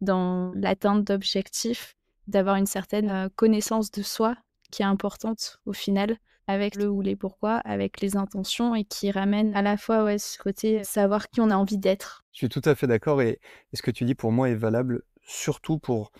dans l'atteinte d'objectifs, d'avoir une certaine, connaissance de soi qui est importante au final, avec le ou les pourquoi, avec les intentions et qui ramène à la fois, ouais, ce côté savoir qui on a envie d'être. Je suis tout à fait d'accord et ce que tu dis pour moi est valable surtout pour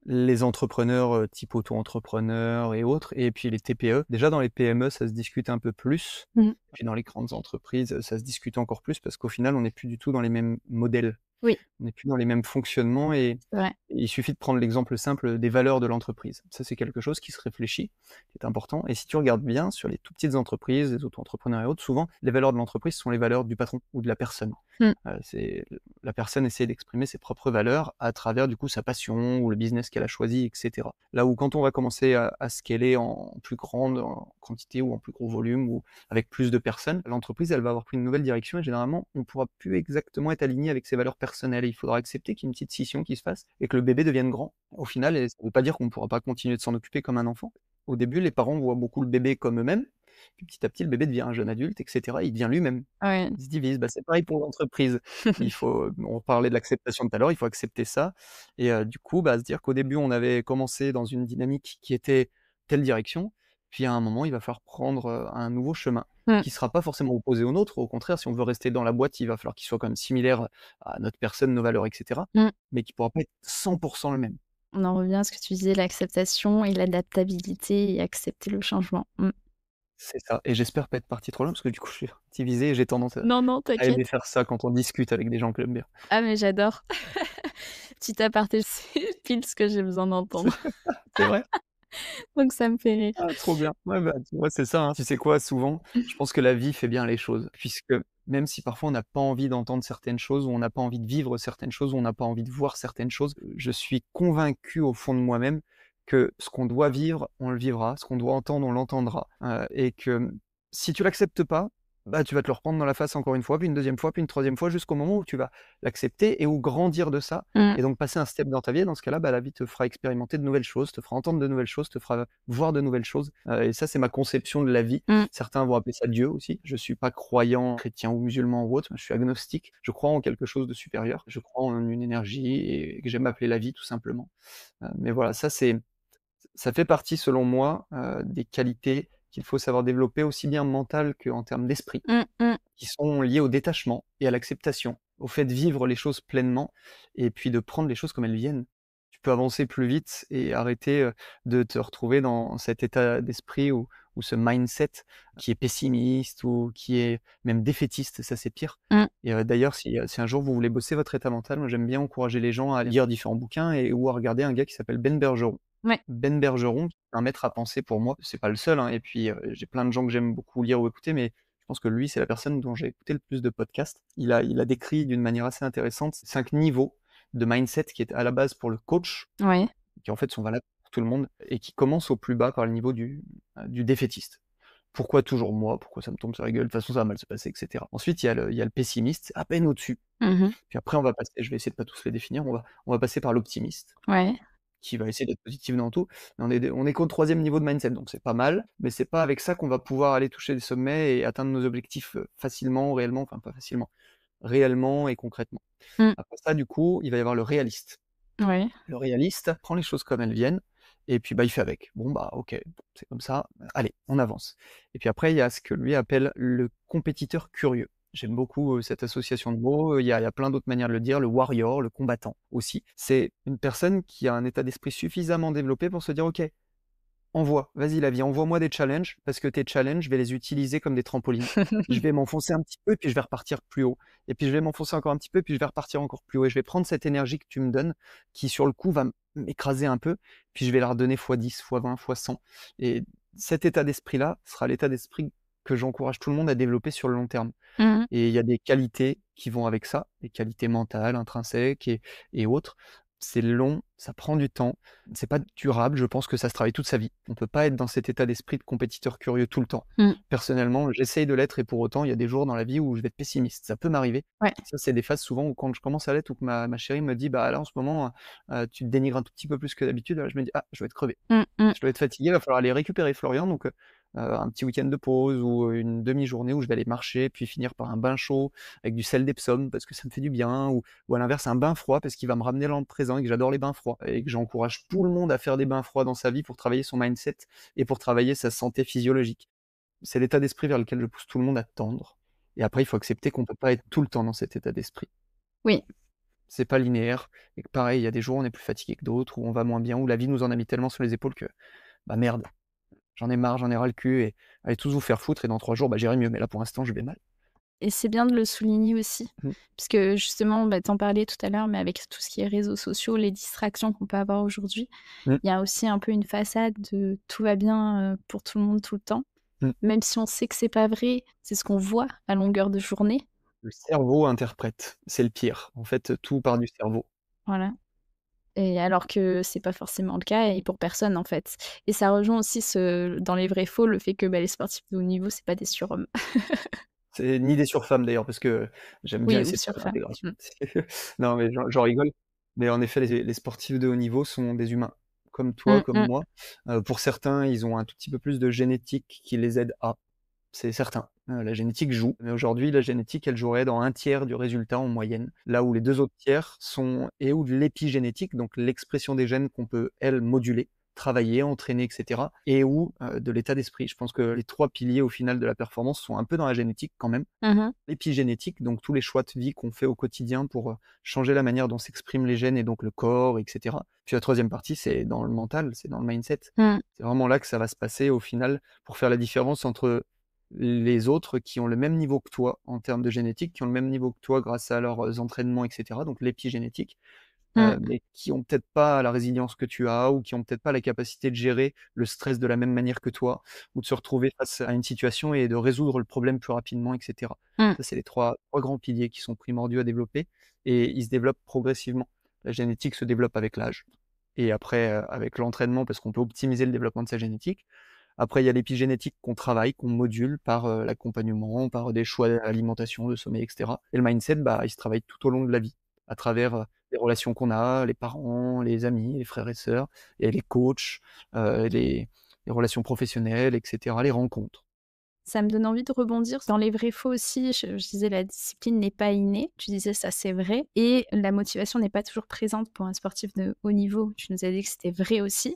les entrepreneurs, type auto-entrepreneurs et autres et puis les TPE. Déjà dans les PME, ça se discute un peu plus, Mmh. puis dans les grandes entreprises, ça se discute encore plus parce qu'au final, on n'est plus du tout dans les mêmes modèles. Oui, On n'est plus dans les mêmes fonctionnements et c'est vrai. il suffit de prendre l'exemple simple des valeurs de l'entreprise. Ça, c'est quelque chose qui se réfléchit, qui est important et si tu regardes bien sur les tout petites entreprises, les auto-entrepreneurs et autres, souvent, les valeurs de l'entreprise sont les valeurs du patron ou de la personne. Mmh. C'est la personne essaie d'exprimer ses propres valeurs à travers, du coup, sa passion ou le business qu'elle a choisi et cetera. Là où quand on va commencer à scaler en plus grande en quantité ou en plus gros volume ou avec plus de personnes, l'entreprise, elle va avoir pris une nouvelle direction et généralement, on pourra plus exactement être aligné avec ses valeurs personnelles et il faudra accepter qu'il y ait une petite scission qui se fasse et que le bébé devienne grand. Au final et ça veut pas dire qu'on ne pourra pas continuer de s'en occuper comme un enfant. Au début, les parents voient beaucoup le bébé comme eux-mêmes, puis petit à petit, le bébé devient un jeune adulte et cetera, il devient lui-même. Ouais. Il se divise. Bah, c'est pareil pour l'entreprise. Il faut on parlait de l'acceptation tout à l'heure, il faut accepter ça et du coup, bah, se dire qu'au début, on avait commencé dans une dynamique qui était telle direction, puis à un moment, il va falloir prendre, un nouveau chemin Mmh. qui sera pas forcément opposé au nôtre. Au contraire, si on veut rester dans la boîte, il va falloir qu'il soit quand même similaire à notre personne, nos valeurs et cetera, Mmh. mais qui pourra pas être 100 le même. On en revient à ce que tu disais, l'acceptation et l'adaptabilité et accepter le changement. Mmh. C'est ça et j'espère pas être parti trop loin parce que du coup, je suis divisé et j'ai tendance Non, non, à aimer t'inquiète. faire ça quand on discute avec des gens que j'aime bien. Ah mais j'adore. Petit aparté, c'est pile ce que j'ai besoin d'entendre, C'est vrai? donc ça me fait rire. Ah, trop bien. Ouais, bah, tu vois, c'est ça, hein. Tu sais quoi? Souvent, je pense que la vie fait bien les choses, puisque même si parfois on n'a pas envie d'entendre certaines choses, ou on n'a pas envie de vivre certaines choses, ou on n'a pas envie de voir certaines choses, je suis convaincu au fond de moi-même que ce qu'on doit vivre, on le vivra, ce qu'on doit entendre, on l'entendra, et que si tu l'acceptes pas, bah, tu vas te le reprendre dans la face encore une fois, puis une deuxième fois, puis une troisième fois, jusqu'au moment où tu vas l'accepter et où grandir de ça Mmh. et donc passer un step dans ta vie et dans ce cas-là, bah, la vie te fera expérimenter de nouvelles choses, te fera entendre de nouvelles choses, te fera voir de nouvelles choses, et ça, c'est ma conception de la vie. Mmh. Certains vont appeler ça Dieu aussi. Je suis pas croyant, chrétien ou musulman ou autre, je suis agnostique. Je crois en quelque chose de supérieur. Je crois en une énergie et que j'aime appeler la vie tout simplement. Mais voilà, ça fait partie selon moi, des qualités qu'il faut savoir développer aussi bien mentales qu'en termes d'esprit, Mmh mh. qui sont liées au détachement et à l'acceptation, au fait de vivre les choses pleinement et puis de prendre les choses comme elles viennent. Tu peux avancer plus vite et arrêter, de te retrouver dans cet état d'esprit ou ce mindset qui est pessimiste ou qui est même défaitiste, ça c'est pire Mmh. et d'ailleurs si un jour vous voulez bosser votre état mental, moi j'aime bien encourager les gens à lire différents bouquins et ou à regarder un gars qui s'appelle Ben Bergeron. Ouais. Ben Bergeron, qui est un maître à penser pour moi. C'est pas le seul, hein, et puis, j'ai plein de gens que j'aime beaucoup lire ou écouter, mais je pense que lui, c'est la personne dont j'ai écouté le plus de podcasts. Il a décrit d'une manière assez intéressante 5 niveaux de mindset qui est à la base pour le coach, Ouais. qui en fait sont valables pour tout le monde et qui commencent au plus bas par le niveau du défaitiste. Pourquoi toujours moi? Pourquoi ça me tombe sur la gueule? De toute façon, ça va mal se passer et cetera. Ensuite, il y a le pessimiste, à peine au-dessus. Mmh mh. Puis après, on va passer je vais essayer de pas tous les définir, on va passer par l'optimiste Ouais. qui va essayer d'être positif dans tout. Mais on est qu'au 3e niveau de mindset, donc c'est pas mal, mais c'est pas avec ça qu'on va pouvoir aller toucher les sommets et atteindre nos objectifs, facilement, réellement, enfin pas facilement, réellement et concrètement. Mmh. Après ça, du coup, il va y avoir le réaliste. Ouais. Le réaliste prend les choses comme elles viennent et puis, bah, il fait avec. Bon, bah, OK, c'est comme ça, allez, on avance. Et puis après, il y a ce que lui appelle le compétiteur curieux. J'aime beaucoup, cette association de mots, il y a plein d'autres manières de le dire, le warrior, le combattant aussi. C'est une personne qui a un état d'esprit suffisamment développé pour se dire: «OK, envoie, vas-y la vie, envoie-moi des challenges parce que tes challenges, je vais les utiliser comme des trampolines. Je vais m'enfoncer un petit peu, puis je vais repartir plus haut. Et puis je vais m'enfoncer encore un petit peu, puis je vais repartir encore plus haut. Et je vais prendre cette énergie que tu me donnes, qui sur le coup va m'écraser un peu, puis je vais la redonner fois 10, fois 20, fois 100. Et cet état d'esprit-là sera l'état d'esprit que j'encourage tout le monde à développer sur le long terme. Mmh. Et il y a des qualités qui vont avec ça, des qualités mentales, intrinsèques et autres. C'est long, ça prend du temps, c'est pas durable, je pense que ça se travaille toute sa vie. On peut pas être dans cet état d'esprit de compétiteur curieux tout le temps. Mmh. Personnellement, j'essaye de l'être et pour autant, il y a des jours dans la vie où je vais être pessimiste. Ça peut m'arriver. Ouais. Ça, c'est des phases souvent où quand je commence à l'être ou que ma chérie me dit: «Bah, là, en ce moment, tu te dénigres un tout petit peu plus que d'habitude», là, je me dis: «Ah, je dois être crevé. Mmh mh. Je dois être fatigué, il va falloir aller récupérer Florian», donc un petit week-end de pause ou une demi-journée où je vais aller marcher, puis finir par un bain chaud avec du sel d'Epsom parce que ça me fait du bien ou à l'inverse un bain froid parce qu'il va me ramener dans le présent et que j'adore les bains froids et que j'encourage tout le monde à faire des bains froids dans sa vie pour travailler son mindset et pour travailler sa santé physiologique. C'est l'état d'esprit vers lequel je pousse tout le monde à tendre et après il faut accepter qu'on peut pas être tout le temps dans cet état d'esprit. Oui. C'est pas linéaire et que pareil, il y a des jours où on est plus fatigué que d'autres, où on va moins bien, où la vie nous en a mis tellement sur les épaules que, bah, merde, j'en ai marre, j'en ai ras le cul et allez tous vous faire foutre et dans 3 jours, bah, j'irai mieux. Mais là, pour l'instant, je vais mal. Et c'est bien de le souligner aussi. Mmh. Puisque justement, bah, tu en parlais tout à l'heure, mais avec tout ce qui est réseaux sociaux, les distractions qu'on peut avoir aujourd'hui, Mmh. il y a aussi un peu une façade de tout va bien, pour tout le monde tout le temps. Mmh. Même si on sait que c'est pas vrai, c'est ce qu'on voit à longueur de journée. Le cerveau interprète, c'est le pire. En fait, tout part du cerveau. Voilà. Et alors que c'est pas forcément le cas et pour personne, en fait. Et ça rejoint aussi dans les vrais faux, le fait que, bah, les sportifs de haut niveau, c'est pas des surhommes. C'est ni des surfemmes d'ailleurs, parce que j'aime bien Oui, ou essayer de faire de surfemmes. l'intégration. Mmh. Non, mais j'en rigole. Mais en effet, les sportifs de haut niveau sont des humains, comme toi, Mmh comme mh. moi. Pour certains, ils ont un tout petit peu plus de génétique qui les aide à. C'est certain. La génétique joue, mais aujourd'hui, la génétique, elle jouerait dans un tiers du résultat en moyenne. Là où les 2 autres tiers sont et ou de l'épigénétique, donc l'expression des gènes qu'on peut, elle, moduler, travailler, entraîner, et cetera et ou, de l'état d'esprit. Je pense que les 3 piliers, au final, de la performance sont un peu dans la génétique quand même. Mmh. L'épigénétique, donc tous les choix de vie qu'on fait au quotidien pour, changer la manière dont s'expriment les gènes et donc le corps, et cetera. Puis la troisième partie, c'est dans le mental, c'est dans le mindset. Mmh. C'est vraiment là que ça va se passer au final pour faire la différence entre les autres qui ont le même niveau que toi en termes de génétique, qui ont le même niveau que toi grâce à leurs, entraînements et cetera, donc l'épigénétique, Mmh. mais qui ont peut-être pas la résilience que tu as ou qui ont peut-être pas la capacité de gérer le stress de la même manière que toi ou de se retrouver face à une situation et de résoudre le problème plus rapidement et cetera. Mmh. Ça, c'est les trois grands piliers qui sont primordiaux à développer et ils se développent progressivement. La génétique se développe avec l'âge et après, avec l'entraînement parce qu'on peut optimiser le développement de sa génétique. Après, il y a l'épigénétique qu'on travaille, qu'on module par l'accompagnement, par des choix d'alimentation, de sommeil, et cetera. Et le mindset, bah, il se travaille tout au long de la vie, à travers les relations qu'on a, les parents, les amis, les frères et sœurs, et les coachs, les relations professionnelles, et cetera, les rencontres. Ça me donne envie de rebondir dans les vrais faux aussi. Je disais la discipline n'est pas innée. Tu disais ça, c'est vrai. Et la motivation n'est pas toujours présente pour un sportif de haut niveau. Tu nous as dit que c'était vrai aussi.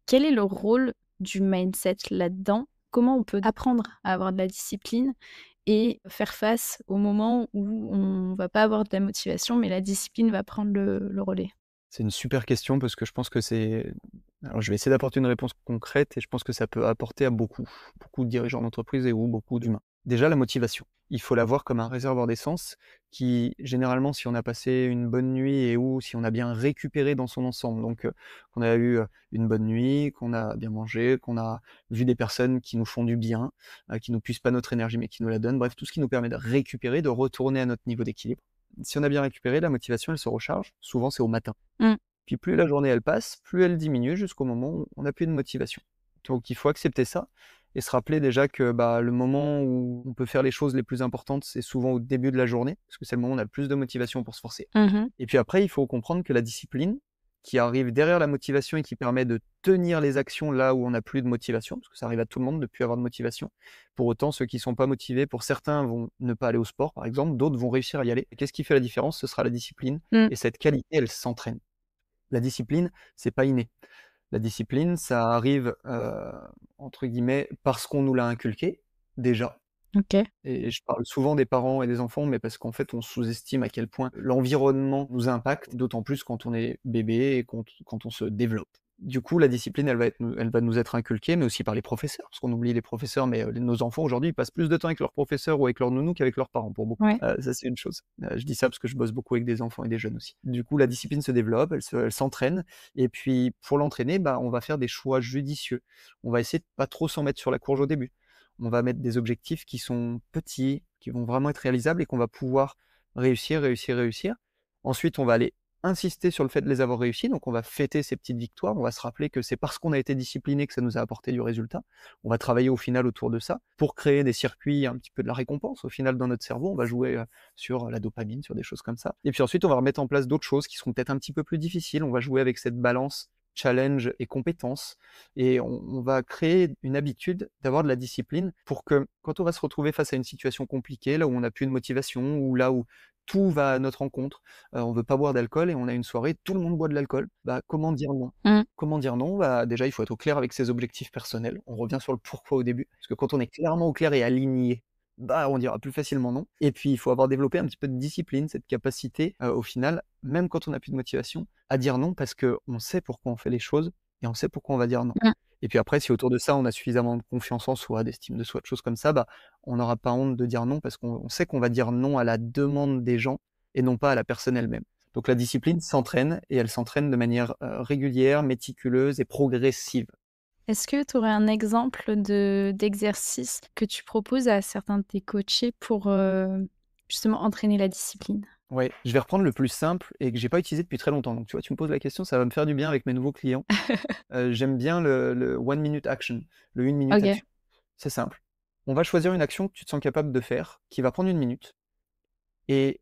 Quel est le rôle du mindset là-dedans? Comment on peut apprendre à avoir de la discipline et faire face au moment où on va pas avoir de la motivation, mais la discipline va prendre le relais? C'est une super question parce que je pense que alors je vais essayer d'apporter une réponse concrète et je pense que ça peut apporter à beaucoup de dirigeants d'entreprise et ou beaucoup d'humains. Déjà la motivation. Il faut la voir comme un réservoir d'essence qui, généralement, si on a passé une bonne nuit et ou si on a bien récupéré dans son ensemble, donc qu'on a eu, une bonne nuit, qu'on a bien mangé, qu'on a vu des personnes qui nous font du bien, qui nous puissent pas notre énergie mais qui nous la donnent, bref, tout ce qui nous permet de récupérer, de retourner à notre niveau d'équilibre. Si on a bien récupéré, la motivation, elle se recharge. Souvent, c'est au matin. Mmh. Puis plus la journée, elle passe, plus elle diminue jusqu'au moment où on n'a plus de motivation. Donc il faut accepter ça et se rappeler déjà que, bah, le moment où on peut faire les choses les plus importantes, c'est souvent au début de la journée, parce que c'est le moment où on a le plus de motivation pour se forcer. Mmh. Et puis après, il faut comprendre que la discipline, qui arrive derrière la motivation et qui permet de tenir les actions là où on n'a plus de motivation, parce que ça arrive à tout le monde de ne plus avoir de motivation. Pour autant, ceux qui ne sont pas motivés, pour certains, vont ne pas aller au sport, par exemple, d'autres vont réussir à y aller. Et qu'est-ce qui fait la différence? Ce sera la discipline. Mmh. Et cette qualité, elle s'entraîne. La discipline, c'est pas inné. La discipline, ça arrive, entre guillemets, «parce qu'on nous l'a inculqué», déjà. OK. Et je parle souvent des parents et des enfants, mais parce qu'en fait, on sous-estime à quel point l'environnement nous impacte, d'autant plus quand on est bébé et quand on se développe. Du coup, la discipline, elle va nous être inculquée, mais aussi par les professeurs, parce qu'on oublie les professeurs, mais nos enfants aujourd'hui, ils passent plus de temps avec leurs professeurs ou avec leurs nounous qu'avec leurs parents, pour beaucoup. Ouais. Ça, c'est une chose. Je dis ça parce que je bosse beaucoup avec des enfants et des jeunes aussi. Du coup, la discipline se développe, elle s'entraîne, et puis pour l'entraîner, bah, on va faire des choix judicieux. On va essayer de pas trop s'en mettre sur la courge au début. On va mettre des objectifs qui sont petits, qui vont vraiment être réalisables et qu'on va pouvoir réussir, réussir, réussir. Ensuite, on va aller insister sur le fait de les avoir réussis, donc on va fêter ces petites victoires, on va se rappeler que c'est parce qu'on a été discipliné que ça nous a apporté du résultat. On va travailler au final autour de ça pour créer des circuits un petit peu de la récompense. Au final, dans notre cerveau, on va jouer sur la dopamine, sur des choses comme ça. Et puis ensuite, on va remettre en place d'autres choses qui seront peut-être un petit peu plus difficiles. On va jouer avec cette balance challenge et compétences, et on va créer une habitude d'avoir de la discipline pour que quand on va se retrouver face à une situation compliquée, là où on n'a plus de motivation ou là où tout va à notre encontre, on veut pas boire d'alcool et on a une soirée, tout le monde boit de l'alcool, bah, comment dire non? Mmh. Comment dire non? Bah, déjà, il faut être au clair avec ses objectifs personnels. On revient sur le pourquoi au début, parce que quand on est clairement au clair et aligné, bah, on dira plus facilement non. Et puis, il faut avoir développé un petit peu de discipline, cette capacité, au final, même quand on n'a plus de motivation, à dire non parce qu'on sait pourquoi on fait les choses et on sait pourquoi on va dire non. Mmh. Et puis après, si autour de ça, on a suffisamment de confiance en soi, d'estime de soi, de choses comme ça, bah, on n'aura pas honte de dire non parce qu'on sait qu'on va dire non à la demande des gens et non pas à la personne elle-même. Donc la discipline s'entraîne et elle s'entraîne de manière, régulière, méticuleuse et progressive. Est-ce que tu aurais un exemple d'exercice que tu proposes à certains de tes coachés pour, justement entraîner la discipline? Ouais, je vais reprendre le plus simple et que j'ai pas utilisé depuis très longtemps. Donc tu vois, tu me poses la question, ça va me faire du bien avec mes nouveaux clients. J'aime bien le one minute action, le une minute OK. action. C'est simple. On va choisir une action que tu te sens capable de faire, qui va prendre une minute, et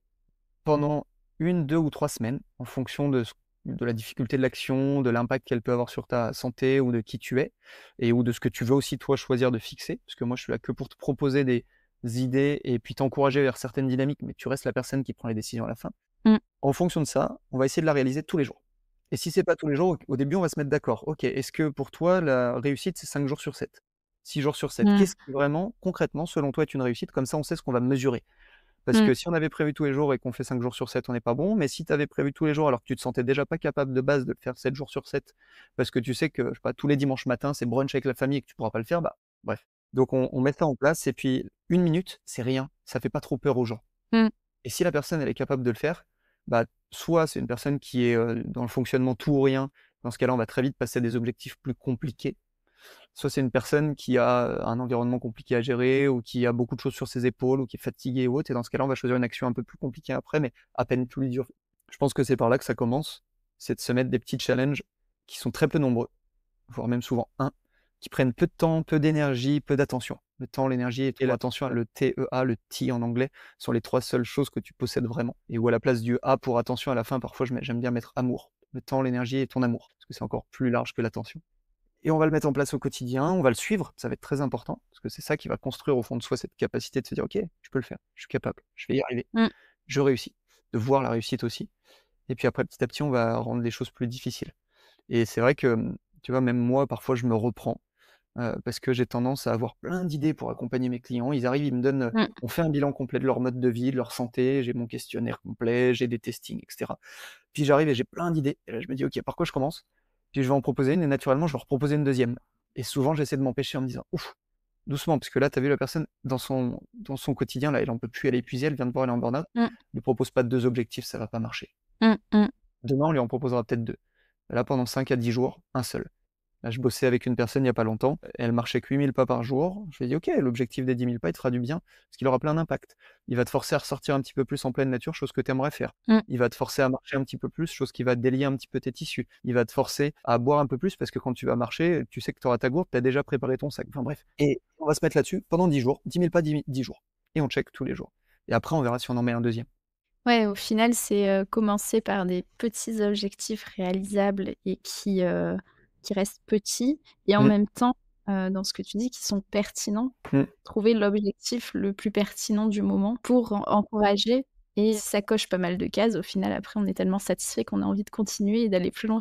pendant une, 2 ou 3 semaines, en fonction de la difficulté de l'action, de l'impact qu'elle peut avoir sur ta santé ou de qui tu es et ou de ce que tu veux aussi toi choisir de fixer. Parce que moi je suis là que pour te proposer des idées et puis t'encourager vers certaines dynamiques, mais tu restes la personne qui prend les décisions à la fin. Mmh. En fonction de ça, on va essayer de la réaliser tous les jours. Et si c'est pas tous les jours, au début, on va se mettre d'accord. OK, est-ce que pour toi, la réussite, c'est 5 jours sur 7, 6 jours sur 7? Mmh. Qu'est-ce qui vraiment, concrètement, selon toi, est une réussite? Comme ça, on sait ce qu'on va mesurer. Parce Mmh. que si on avait prévu tous les jours et qu'on fait 5 jours sur 7, on n'est pas bon. Mais si tu avais prévu tous les jours alors que tu te sentais déjà pas capable de base de le faire 7 jours sur 7, parce que tu sais que, je sais pas, tous les dimanches matins, c'est brunch avec la famille et que tu pourras pas le faire, bah, bref. Donc on met ça en place et puis une minute, c'est rien, ça fait pas trop peur aux gens. Mmh. Et si la personne, elle est capable de le faire, bah, soit c'est une personne qui est, dans le fonctionnement tout ou rien. Dans ce cas-là, on va très vite passer à des objectifs plus compliqués. Soit c'est une personne qui a un environnement compliqué à gérer ou qui a beaucoup de choses sur ses épaules ou qui est fatiguée ou autre, et dans ce cas-là, on va choisir une action un peu plus compliquée après, mais à peine plus dure. Je pense que c'est par là que ça commence, c'est de se mettre des petits challenges qui sont très peu nombreux, voire même souvent un, qui prennent peu de temps, peu d'énergie, peu d'attention. Le temps, l'énergie et l'attention, le TEA, le T en anglais, sont les 3 seules choses que tu possèdes vraiment et où à la place du A pour attention à la fin, parfois j'aime bien mettre amour. Le temps, l'énergie et ton amour, parce que c'est encore plus large que l'attention. Et on va le mettre en place au quotidien, on va le suivre, ça va être très important, parce que c'est ça qui va construire au fond de soi cette capacité de se dire: «OK, je peux le faire, je suis capable, je vais y arriver, Mmh. je réussis». De voir la réussite aussi et puis après petit à petit, on va rendre les choses plus difficiles et c'est vrai que, tu vois, même moi, parfois, je me reprends, parce que j'ai tendance à avoir plein d'idées pour accompagner mes clients. Ils arrivent, ils me donnent, Mmh. on fait un bilan complet de leur mode de vie, de leur santé, j'ai mon questionnaire complet, j'ai des testings et cetera. Puis j'arrive et j'ai plein d'idées et là, je me dis: «OK, par quoi je commence?» Puis je vais en proposer une et naturellement, je vais en reproposer une deuxième et souvent, j'essaie de m'empêcher en me disant: «Ouf, doucement», parce que là, tu as vu la personne dans son quotidien, là, elle en peut plus, elle est épuisée, elle vient de voir, elle est en burn-out. Mmh. Lui propose pas 2 objectifs, ça va pas marcher. Mmh. Mmh. Demain, on lui en proposera peut-être 2. Là, pendant 5 à 10 jours, un seul. Là, je bossais avec une personne il y a pas longtemps, elle marchait que 8 000 pas par jour. Je lui ai dit: «OK, l'objectif des 10 000 pas, il te fera du bien, parce qu'il aura plein d'impact. Il va te forcer à ressortir un petit peu plus en pleine nature, chose que tu aimerais faire. Mmh. Il va te forcer à marcher un petit peu plus, chose qui va délier un petit peu tes tissus. Il va te forcer à boire un peu plus parce que quand tu vas marcher, tu sais que tu auras ta gourde, tu as déjà préparé ton sac». Enfin bref et on va se mettre là-dessus pendant 10 jours, 10 000 pas, 10 jours et on check tous les jours et après on verra si on en met un deuxième. Ouais, au final, c'est, commencer par des petits objectifs réalisables et qui restent petits et en Mmh, même temps, dans ce que tu dis, qui sont pertinents. mmh. Trouver l'objectif le plus pertinent du moment pour encourager et ça coche pas mal de cases. Au final, après, on est tellement satisfait qu'on a envie de continuer et d'aller plus loin.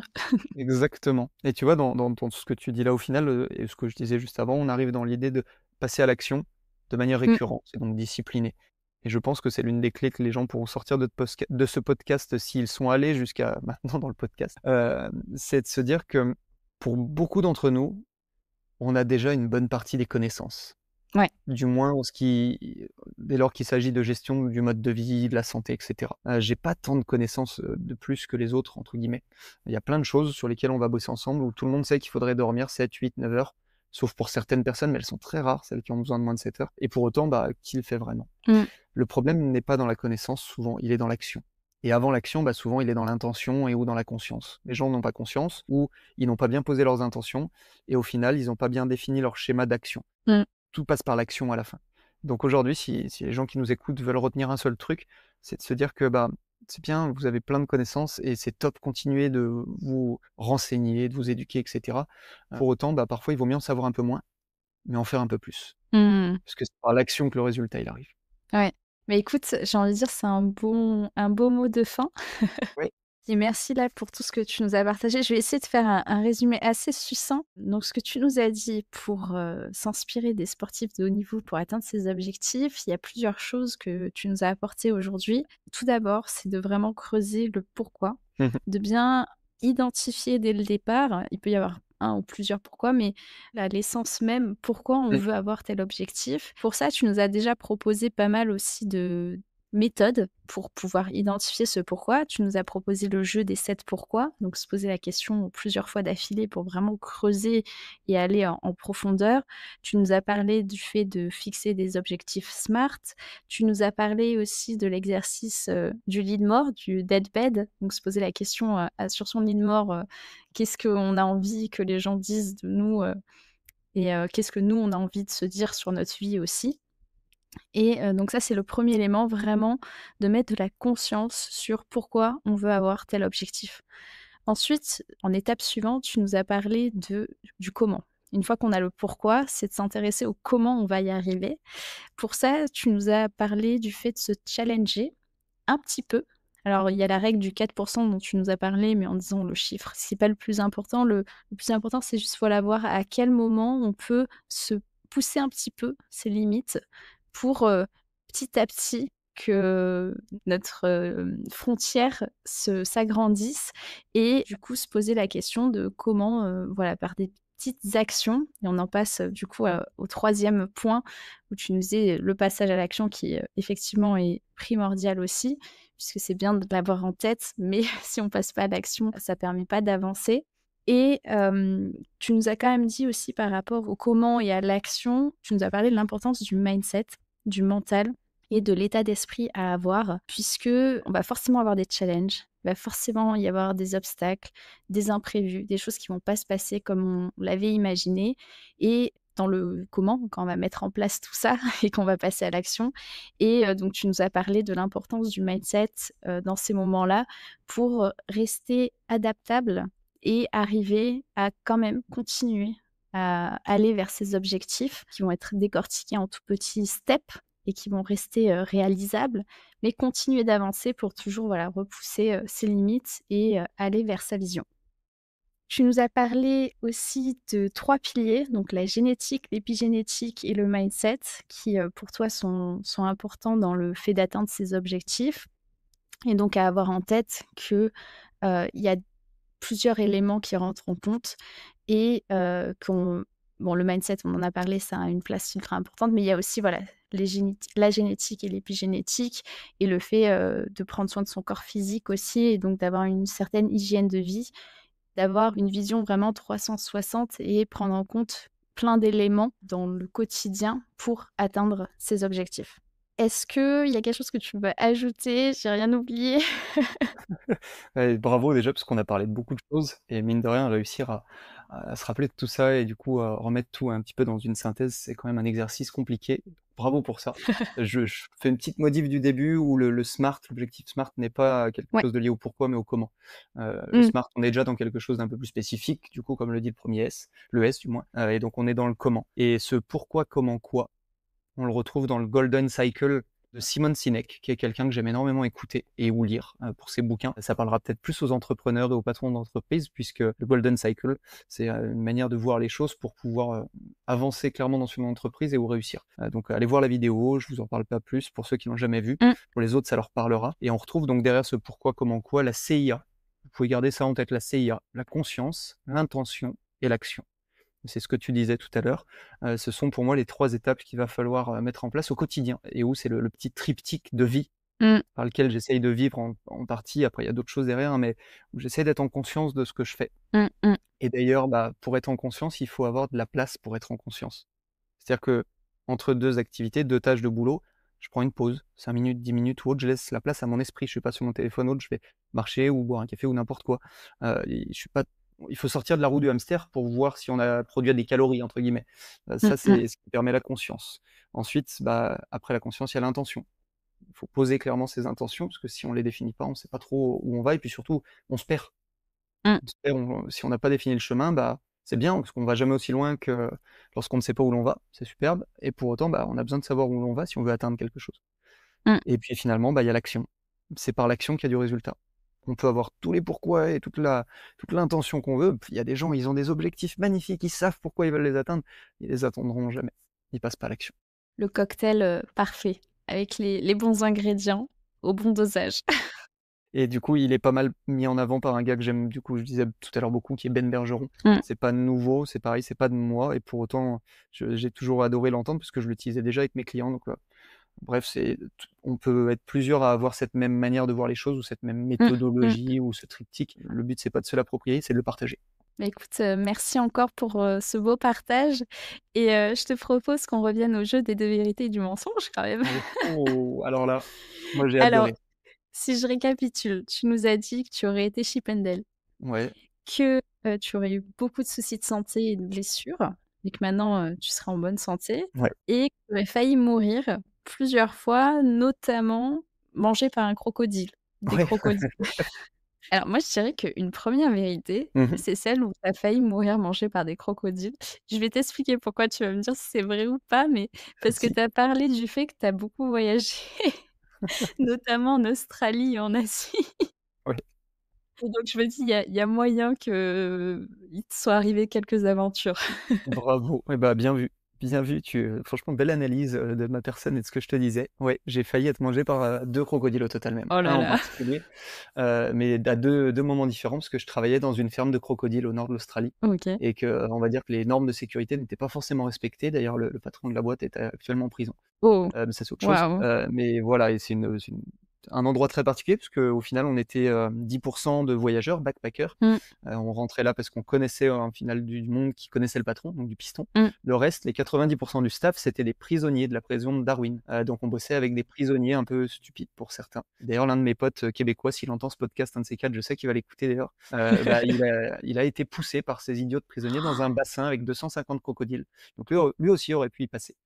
Exactement et tu vois, dans ce que tu dis là, au final, et ce que je disais juste avant, on arrive dans l'idée de passer à l'action de manière Mmh. récurrente et donc disciplinée et je pense que c'est l'une des clés que les gens pourront sortir de ce podcast s'ils sont allés jusqu'à maintenant dans le podcast. C'est de se dire que, pour beaucoup d'entre nous, on a déjà une bonne partie des connaissances. Ouais. Du moins en ce qui dès lors qu'il s'agit de gestion du mode de vie, de la santé et cetera. J'ai pas tant de connaissances, de plus que les autres entre guillemets. Il y a plein de choses sur lesquelles on va bosser ensemble, où tout le monde sait qu'il faudrait dormir 7, 8, 9 heures, sauf pour certaines personnes, mais elles sont très rares, celles qui ont besoin de moins de 7 heures et pour autant, bah, qui le fait vraiment? Mmh. Le problème n'est pas dans la connaissance souvent, il est dans l'action et avant l'action, bah, souvent il est dans l'intention et ou dans la conscience. Les gens n'ont pas conscience ou ils n'ont pas bien posé leurs intentions et au final, ils ont pas bien défini leur schéma d'action. Mmh. Tout passe par l'action à la fin. Donc aujourd'hui, si les gens qui nous écoutent veulent retenir un seul truc, c'est de se dire que, bah, c'est bien, vous avez plein de connaissances et c'est top, continuez de vous renseigner, de vous éduquer et cetera. Pour autant, bah, parfois, il vaut mieux en savoir un peu moins, mais en faire un peu plus. Mmh. Parce que c'est par l'action que le résultat, il arrive. Ouais. Mais écoute, j'ai envie de dire, c'est un beau mot de fin. Oui. Et merci là pour tout ce que tu nous as partagé. Je vais essayer de faire un résumé assez succinct. Donc, ce que tu nous as dit pour s'inspirer des sportifs de haut niveau pour atteindre ses objectifs, il y a plusieurs choses que tu nous as apportées aujourd'hui. Tout d'abord, c'est de vraiment creuser le pourquoi, Mmh mh. de bien identifier dès le départ. Il peut y avoir un ou plusieurs pourquoi, mais l'essence même, pourquoi on Mmh. veut avoir tel objectif. Pour ça, tu nous as déjà proposé pas mal aussi de méthode pour pouvoir identifier ce pourquoi. Tu nous as proposé le jeu des 7 pourquoi, donc se poser la question plusieurs fois d'affilée pour vraiment creuser et aller en profondeur. Tu nous as parlé du fait de fixer des objectifs SMART. Tu nous as parlé aussi de l'exercice, du lit de mort, du deadbed, donc se poser la question, sur son lit de mort, qu'est-ce qu'on a envie que les gens disent de nous, qu'est-ce que nous on a envie de se dire sur notre vie aussi. Et donc ça, c'est le premier élément, vraiment de mettre de la conscience sur pourquoi on veut avoir tel objectif. Ensuite, en étape suivante, tu nous as parlé du comment. Une fois qu'on a le pourquoi, c'est de s'intéresser au comment on va y arriver. Pour ça, tu nous as parlé du fait de se challenger un petit peu. Alors, il y a la règle du 4 dont tu nous as parlé, mais en disant le chiffre, c'est pas le plus important. Le plus important, c'est juste, voilà, voir à quel moment on peut se pousser un petit peu ses limites pour, petit à petit que notre, frontière s'agrandisse et du coup se poser la question de comment, voilà, par des petites actions et on en passe, du coup, au troisième point où tu nous disais le passage à l'action qui, effectivement est primordial aussi, puisque c'est bien de l'avoir en tête, mais si on passe pas à l'action, ça permet pas d'avancer et tu nous as quand même dit aussi par rapport au comment et à l'action, tu nous as parlé de l'importance du mindset, du mental et de l'état d'esprit à avoir, puisque on va forcément avoir des challenges, il va forcément y avoir des obstacles, des imprévus, des choses qui vont pas se passer comme on l'avait imaginé et dans le comment, quand on va mettre en place tout ça et qu'on va passer à l'action et donc tu nous as parlé de l'importance du mindset, dans ces moments-là pour, rester adaptable et arriver à quand même continuer à aller vers ces objectifs qui vont être décortiqués en tout petits steps et qui vont rester, réalisables, mais continuer d'avancer pour toujours, voilà, repousser, ses limites et aller vers sa vision. Tu nous as parlé aussi de 3 piliers, donc la génétique, l'épigénétique et le mindset qui, pour toi sont importants dans le fait d'atteindre ces objectifs et donc à avoir en tête que, il y a plusieurs éléments qui rentrent en compte et qu'on bon, le mindset, on en a parlé, ça a une place ultra importante, mais il y a aussi, voilà, la génétique et l'épigénétique et le fait, de prendre soin de son corps physique aussi et donc d'avoir une certaine hygiène de vie, d'avoir une vision vraiment 360 et prendre en compte plein d'éléments dans le quotidien pour atteindre ses objectifs. Est-ce qu'il y a quelque chose que tu veux ajouter? J'ai rien oublié? Ouais, bravo déjà parce qu'on a parlé de beaucoup de choses et mine de rien réussir à se rappeler de tout ça et du coup à remettre tout un petit peu dans une synthèse, c'est quand même un exercice compliqué. Bravo pour ça. Je fais une petite modif du début où le SMART, l'objectif SMART n'est pas quelque Ouais. chose de lié au pourquoi mais au comment. Le Mmh. SMART, on est déjà dans quelque chose d'un peu plus spécifique, du coup comme le dit le premier S, le S du moins, et donc on est dans le comment et ce pourquoi, comment, quoi, on le retrouve dans le Golden Cycle de Simon Sinek, qui est quelqu'un que j'aime énormément écouter et ou lire pour ses bouquins. Ça parlera peut-être plus aux entrepreneurs et aux patrons d'entreprise, puisque le Golden Cycle, c'est une manière de voir les choses pour pouvoir avancer clairement dans son entreprise et ou réussir. Donc allez voir la vidéo, je vous en parle pas plus pour ceux qui l'ont jamais vu. Mmh. Pour les autres, ça leur parlera. Et on retrouve donc derrière ce pourquoi, comment, quoi, la CIA. Vous pouvez garder ça en tête, la CIA, la conscience, l'intention et l'action. C'est ce que tu disais tout à l'heure. Ce sont pour moi les 3 étapes qu'il va falloir, mettre en place au quotidien et où c'est le petit triptyque de vie Mmh. par lequel j'essaye de vivre en partie. Après il y a d'autres choses derrière, hein, mais où j'essaie d'être en conscience de ce que je fais Mmh mh. et d'ailleurs, bah, pour être en conscience, il faut avoir de la place pour être en conscience. C'est-à-dire qu'entre 2 activités, 2 tâches de boulot, je prends une pause, 5 minutes, 10 minutes ou autre, je laisse la place à mon esprit. Je suis pas sur mon téléphone ou autre, je vais marcher ou boire un café ou n'importe quoi. Et je suis pas il faut sortir de la roue du hamster pour voir si on a produit «des calories» entre guillemets. Mmh Ça, mh. c'est ce qui permet la conscience. Ensuite, bah, après la conscience, il y a l'intention. Il faut poser clairement ses intentions parce que si on les définit pas, on sait pas trop où on va et puis surtout, on se perd. Mmh. On se perd, si on n'a pas défini le chemin, bah, c'est bien parce qu'on va jamais aussi loin que lorsqu'on ne sait pas où l'on va, c'est superbe et pour autant, bah, on a besoin de savoir où l'on va si on veut atteindre quelque chose. Mmh. Et puis finalement, bah, il y a l'action. C'est par l'action qu'il y a du résultat. On peut avoir tous les pourquoi et toute l'intention qu'on veut. Puis il y a des gens, ils ont des objectifs magnifiques, ils savent pourquoi ils veulent les atteindre, ils les atteindront jamais. Ils passent pas à l'action. Le cocktail, parfait avec les bons ingrédients au bon dosage. Et du coup, il est pas mal mis en avant par un gars que j'aime, du coup, je disais tout à l'heure beaucoup, qui est Ben Bergeron. Mmh. C'est pas nouveau, c'est pareil, c'est pas de moi, et pour autant, j'ai toujours adoré l'entendre parce que je l'utilisais déjà avec mes clients. Donc, bref, on peut être plusieurs à avoir cette même manière de voir les choses ou cette même Mmh. Mmh. méthodologie ou ce triptyque. Le but, c'est pas de se l'approprier, c'est de le partager. Bah, écoute, merci encore pour, ce beau partage et je te propose qu'on revienne au jeu des 2 vérités et du mensonge quand même. Oh, oh, alors là, moi j'ai Alors, adoré. si je récapitule, tu nous as dit que tu aurais été Chippendale, Ouais, que, tu aurais eu beaucoup de soucis de santé et de blessures et que maintenant, tu serais en bonne santé ouais, et que tu aurais failli mourir plusieurs fois, notamment mangé par un crocodile, des ouais. crocodiles. Alors moi, je dirais qu'une première vérité, Mmh. c'est celle où tu as failli mourir mangé par des crocodiles. Je vais t'expliquer pourquoi, tu vas me dire si c'est vrai ou pas, mais parce que Vas-y. tu as parlé du fait que tu as beaucoup voyagé, notamment en Australie et en Asie Ouais. et donc je me dis, il y a moyen qu'il te soit arrivé quelques aventures. Bravo, eh bah, bien vu, franchement belle analyse, de ma personne et de ce que je te disais. Ouais, j'ai failli être mangé par, 2 crocodiles au total même. Oh Un là en là. particulier, mais à deux moments différents parce que je travaillais dans une ferme de crocodiles au nord de l'Australie OK. et que, on va dire que les normes de sécurité n'étaient pas forcément respectées. D'ailleurs le patron de la boîte est actuellement en prison. Oh, Mais ça c'est autre chose. waouh. Mais voilà et c'est une un endroit très particulier parce qu'au final, on était 10% de voyageurs, backpackers. Mmh. On rentrait là parce qu'on connaissait un final du monde qui connaissait le patron, donc du piston. Mmh. Le reste, les 90% du staff, c'était des prisonniers de la prison de Darwin. Donc on bossait avec des prisonniers un peu stupides pour certains. D'ailleurs, l'un de mes potes québécois, s'il entend ce podcast, un de ces quatre, je sais qu'il va l'écouter d'ailleurs, il a été poussé par ces idiots de prisonniers dans un bassin avec 250 crocodiles. Donc lui aussi aurait pu y passer.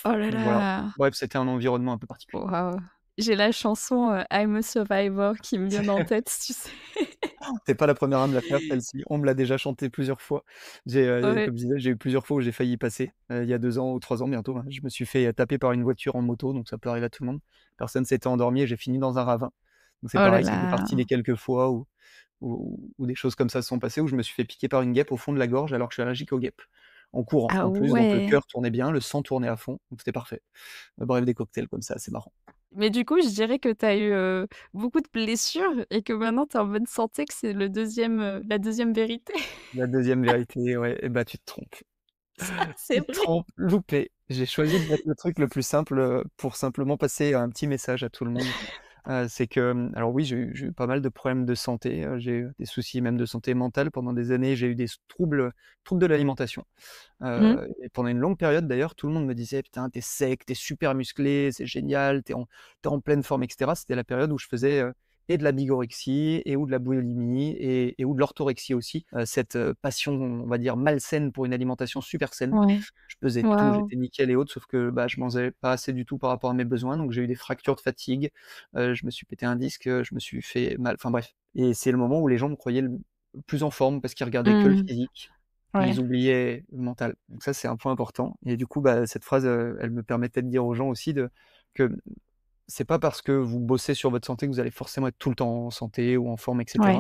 Oh là Donc voilà. là! Bref, c'était un environnement un peu particulier. Waouh! J'ai la chanson, I'm a Survivor qui me vient en tête, tu sais? Tu pas la première à me la faire celle-ci, on me l'a déjà chantée plusieurs fois. Ouais. Comme je disais, j'ai eu plusieurs fois où j'ai failli y passer, il y a 2 ans ou 3 ans bientôt, hein. Je me suis fait taper par une voiture en moto, donc ça peut arriver à tout le monde. Personne s'était endormi et j'ai fini dans un ravin. Donc c'est Oh là pareil, ça fait là! partie des quelques fois où des choses comme ça se sont passées, où je me suis fait piquer par une guêpe au fond de la gorge alors que je suis allergique aux guêpes. En courant Ah en plus, donc le ouais! cœur tournait bien, le sang tournait à fond, donc c'était parfait. Bref, des cocktails comme ça, c'est marrant. Mais du coup, je dirais que tu as eu, beaucoup de blessures et que maintenant tu es en bonne santé, que c'est la deuxième vérité. La deuxième vérité, ouais, et bah, tu te trompes. C'est Tu te vrai. trompes, loupé. J'ai choisi de mettre le truc le plus simple, pour simplement passer un petit message à tout le monde. C'est que, alors oui, j'ai eu pas mal de problèmes de santé, j'ai eu des soucis même de santé mentale pendant des années, j'ai eu des troubles de l'alimentation. Mmh. Et pendant une longue période d'ailleurs, tout le monde me disait: «Putain, tu es sec, tu es super musclé, c'est génial, tu es en pleine forme» et cetera. C'était la période où je faisais, et de la bigorexie et ou de la boulimie et ou de l'orthorexie aussi, cette, passion, on va dire malsaine pour une alimentation super saine. Ouais. Je pesais tout, Waouh! j'étais nickel et autres, sauf que, bah, je mangeais pas assez du tout par rapport à mes besoins, donc j'ai eu des fractures de fatigue, je me suis pété un disque, je me suis fait mal, enfin bref. Et c'est le moment où les gens me croyaient le plus en forme parce qu'ils regardaient que le Mmh. physique et Ouais. ils oubliaient le mental. Donc ça, c'est un point important et du coup, bah, cette phrase, elle me permettait de dire aux gens aussi que c'est pas parce que vous bossez sur votre santé que vous allez forcément être tout le temps en santé ou en forme et Ouais. cetera.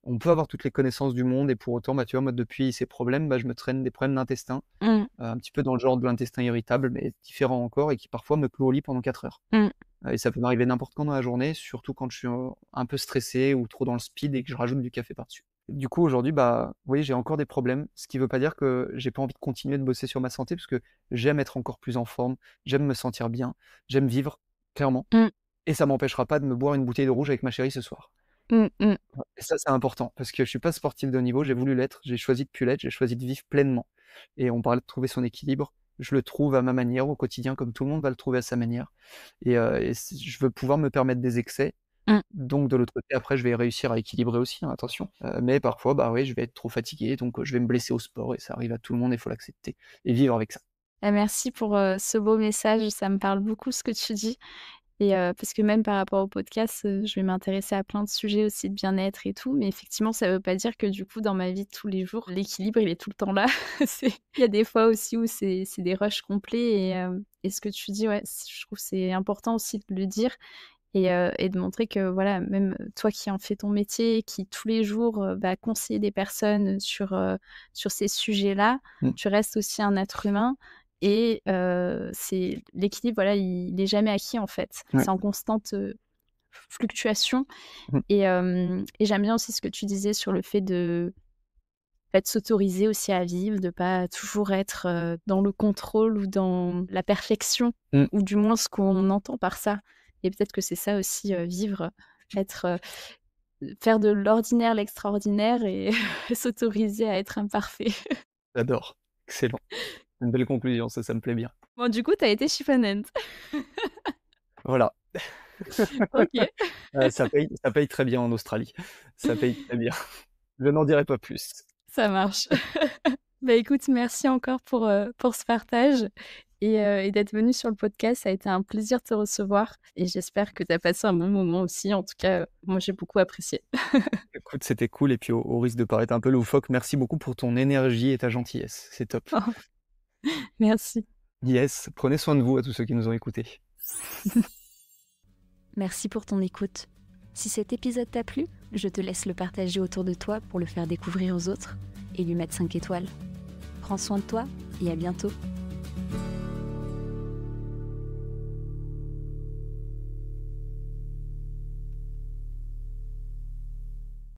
On peut avoir toutes les connaissances du monde et pour autant, bah, tu vois, moi, depuis ces problèmes, bah, je me traîne des problèmes d'intestin, Mmh. un petit peu dans le genre de l'intestin irritable, mais différent encore et qui parfois me clouent au lit pendant 4 heures. Mmh. Et ça peut m'arriver n'importe quand dans la journée, surtout quand je suis, un peu stressé ou trop dans le speed et que je rajoute du café par-dessus. Du coup, aujourd'hui, bah, oui, j'ai encore des problèmes, ce qui veut pas dire que j'ai pas envie de continuer de bosser sur ma santé parce que j'aime être encore plus en forme, j'aime me sentir bien, j'aime vivre, clairement. Mmh. Et ça m'empêchera pas de me boire une bouteille de rouge avec ma chérie ce soir. Mmh mh. Ouais, et ça, c'est important parce que je suis pas sportif de haut niveau, j'ai voulu l'être, j'ai choisi de plus l'être, j'ai choisi de vivre pleinement et on parlait de trouver son équilibre. Je le trouve à ma manière au quotidien comme tout le monde va le trouver à sa manière et si je veux pouvoir me permettre des excès, Mmh. donc de l'autre côté, après je vais réussir à équilibrer aussi, hein, attention, mais parfois, bah, oui, je vais être trop fatigué donc je vais me blesser au sport et ça arrive à tout le monde et il faut l'accepter et vivre avec ça. Merci pour, ce beau message. Ça me parle beaucoup ce que tu dis et parce que même par rapport au podcast, je vais m'intéresser à plein de sujets aussi de bien-être et tout, mais effectivement, ça veut pas dire que du coup, dans ma vie de tous les jours, l'équilibre, il est tout le temps là. Il y a des fois aussi où c'est des rushs complets et ce que tu dis, ouais, je trouve c'est important aussi de le dire et de montrer que voilà, même toi qui en fais ton métier, qui tous les jours, va conseiller des personnes sur ces sujets-là, Mmh, tu restes aussi un être humain et c'est l'équilibre, voilà, il est jamais acquis, en fait. ouais, C'est en constante, fluctuation mmh, et j'aime bien aussi ce que tu disais sur le fait de peut-être s'autoriser aussi à vivre, de pas toujours être, dans le contrôle ou dans la perfection mmh. ou du moins ce qu'on entend par ça et peut-être que c'est ça aussi, vivre, être, faire de l'ordinaire l'extraordinaire et s'autoriser à être imparfait. J'adore, excellent. Une belle conclusion, ça me plaît bien. Bon, du coup, tu as été chiffonnette. Voilà. OK, Ça paye très bien en Australie. Ça paye très bien. Je n'en dirai pas plus. ça marche. Bah, écoute, merci encore pour ce partage et d'être venu sur le podcast. Ça a été un plaisir de te recevoir et j'espère que tu as passé un bon moment aussi. En tout cas, moi, j'ai beaucoup apprécié. Écoute, c'était cool et puis au risque de paraître un peu loufoque, merci beaucoup pour ton énergie et ta gentillesse. C'est top. Merci. Yes, prenez soin de vous à tous ceux qui nous ont écoutés. Merci pour ton écoute. Si cet épisode t'a plu, je te laisse le partager autour de toi pour le faire découvrir aux autres et lui mettre 5 étoiles. Prends soin de toi et à bientôt.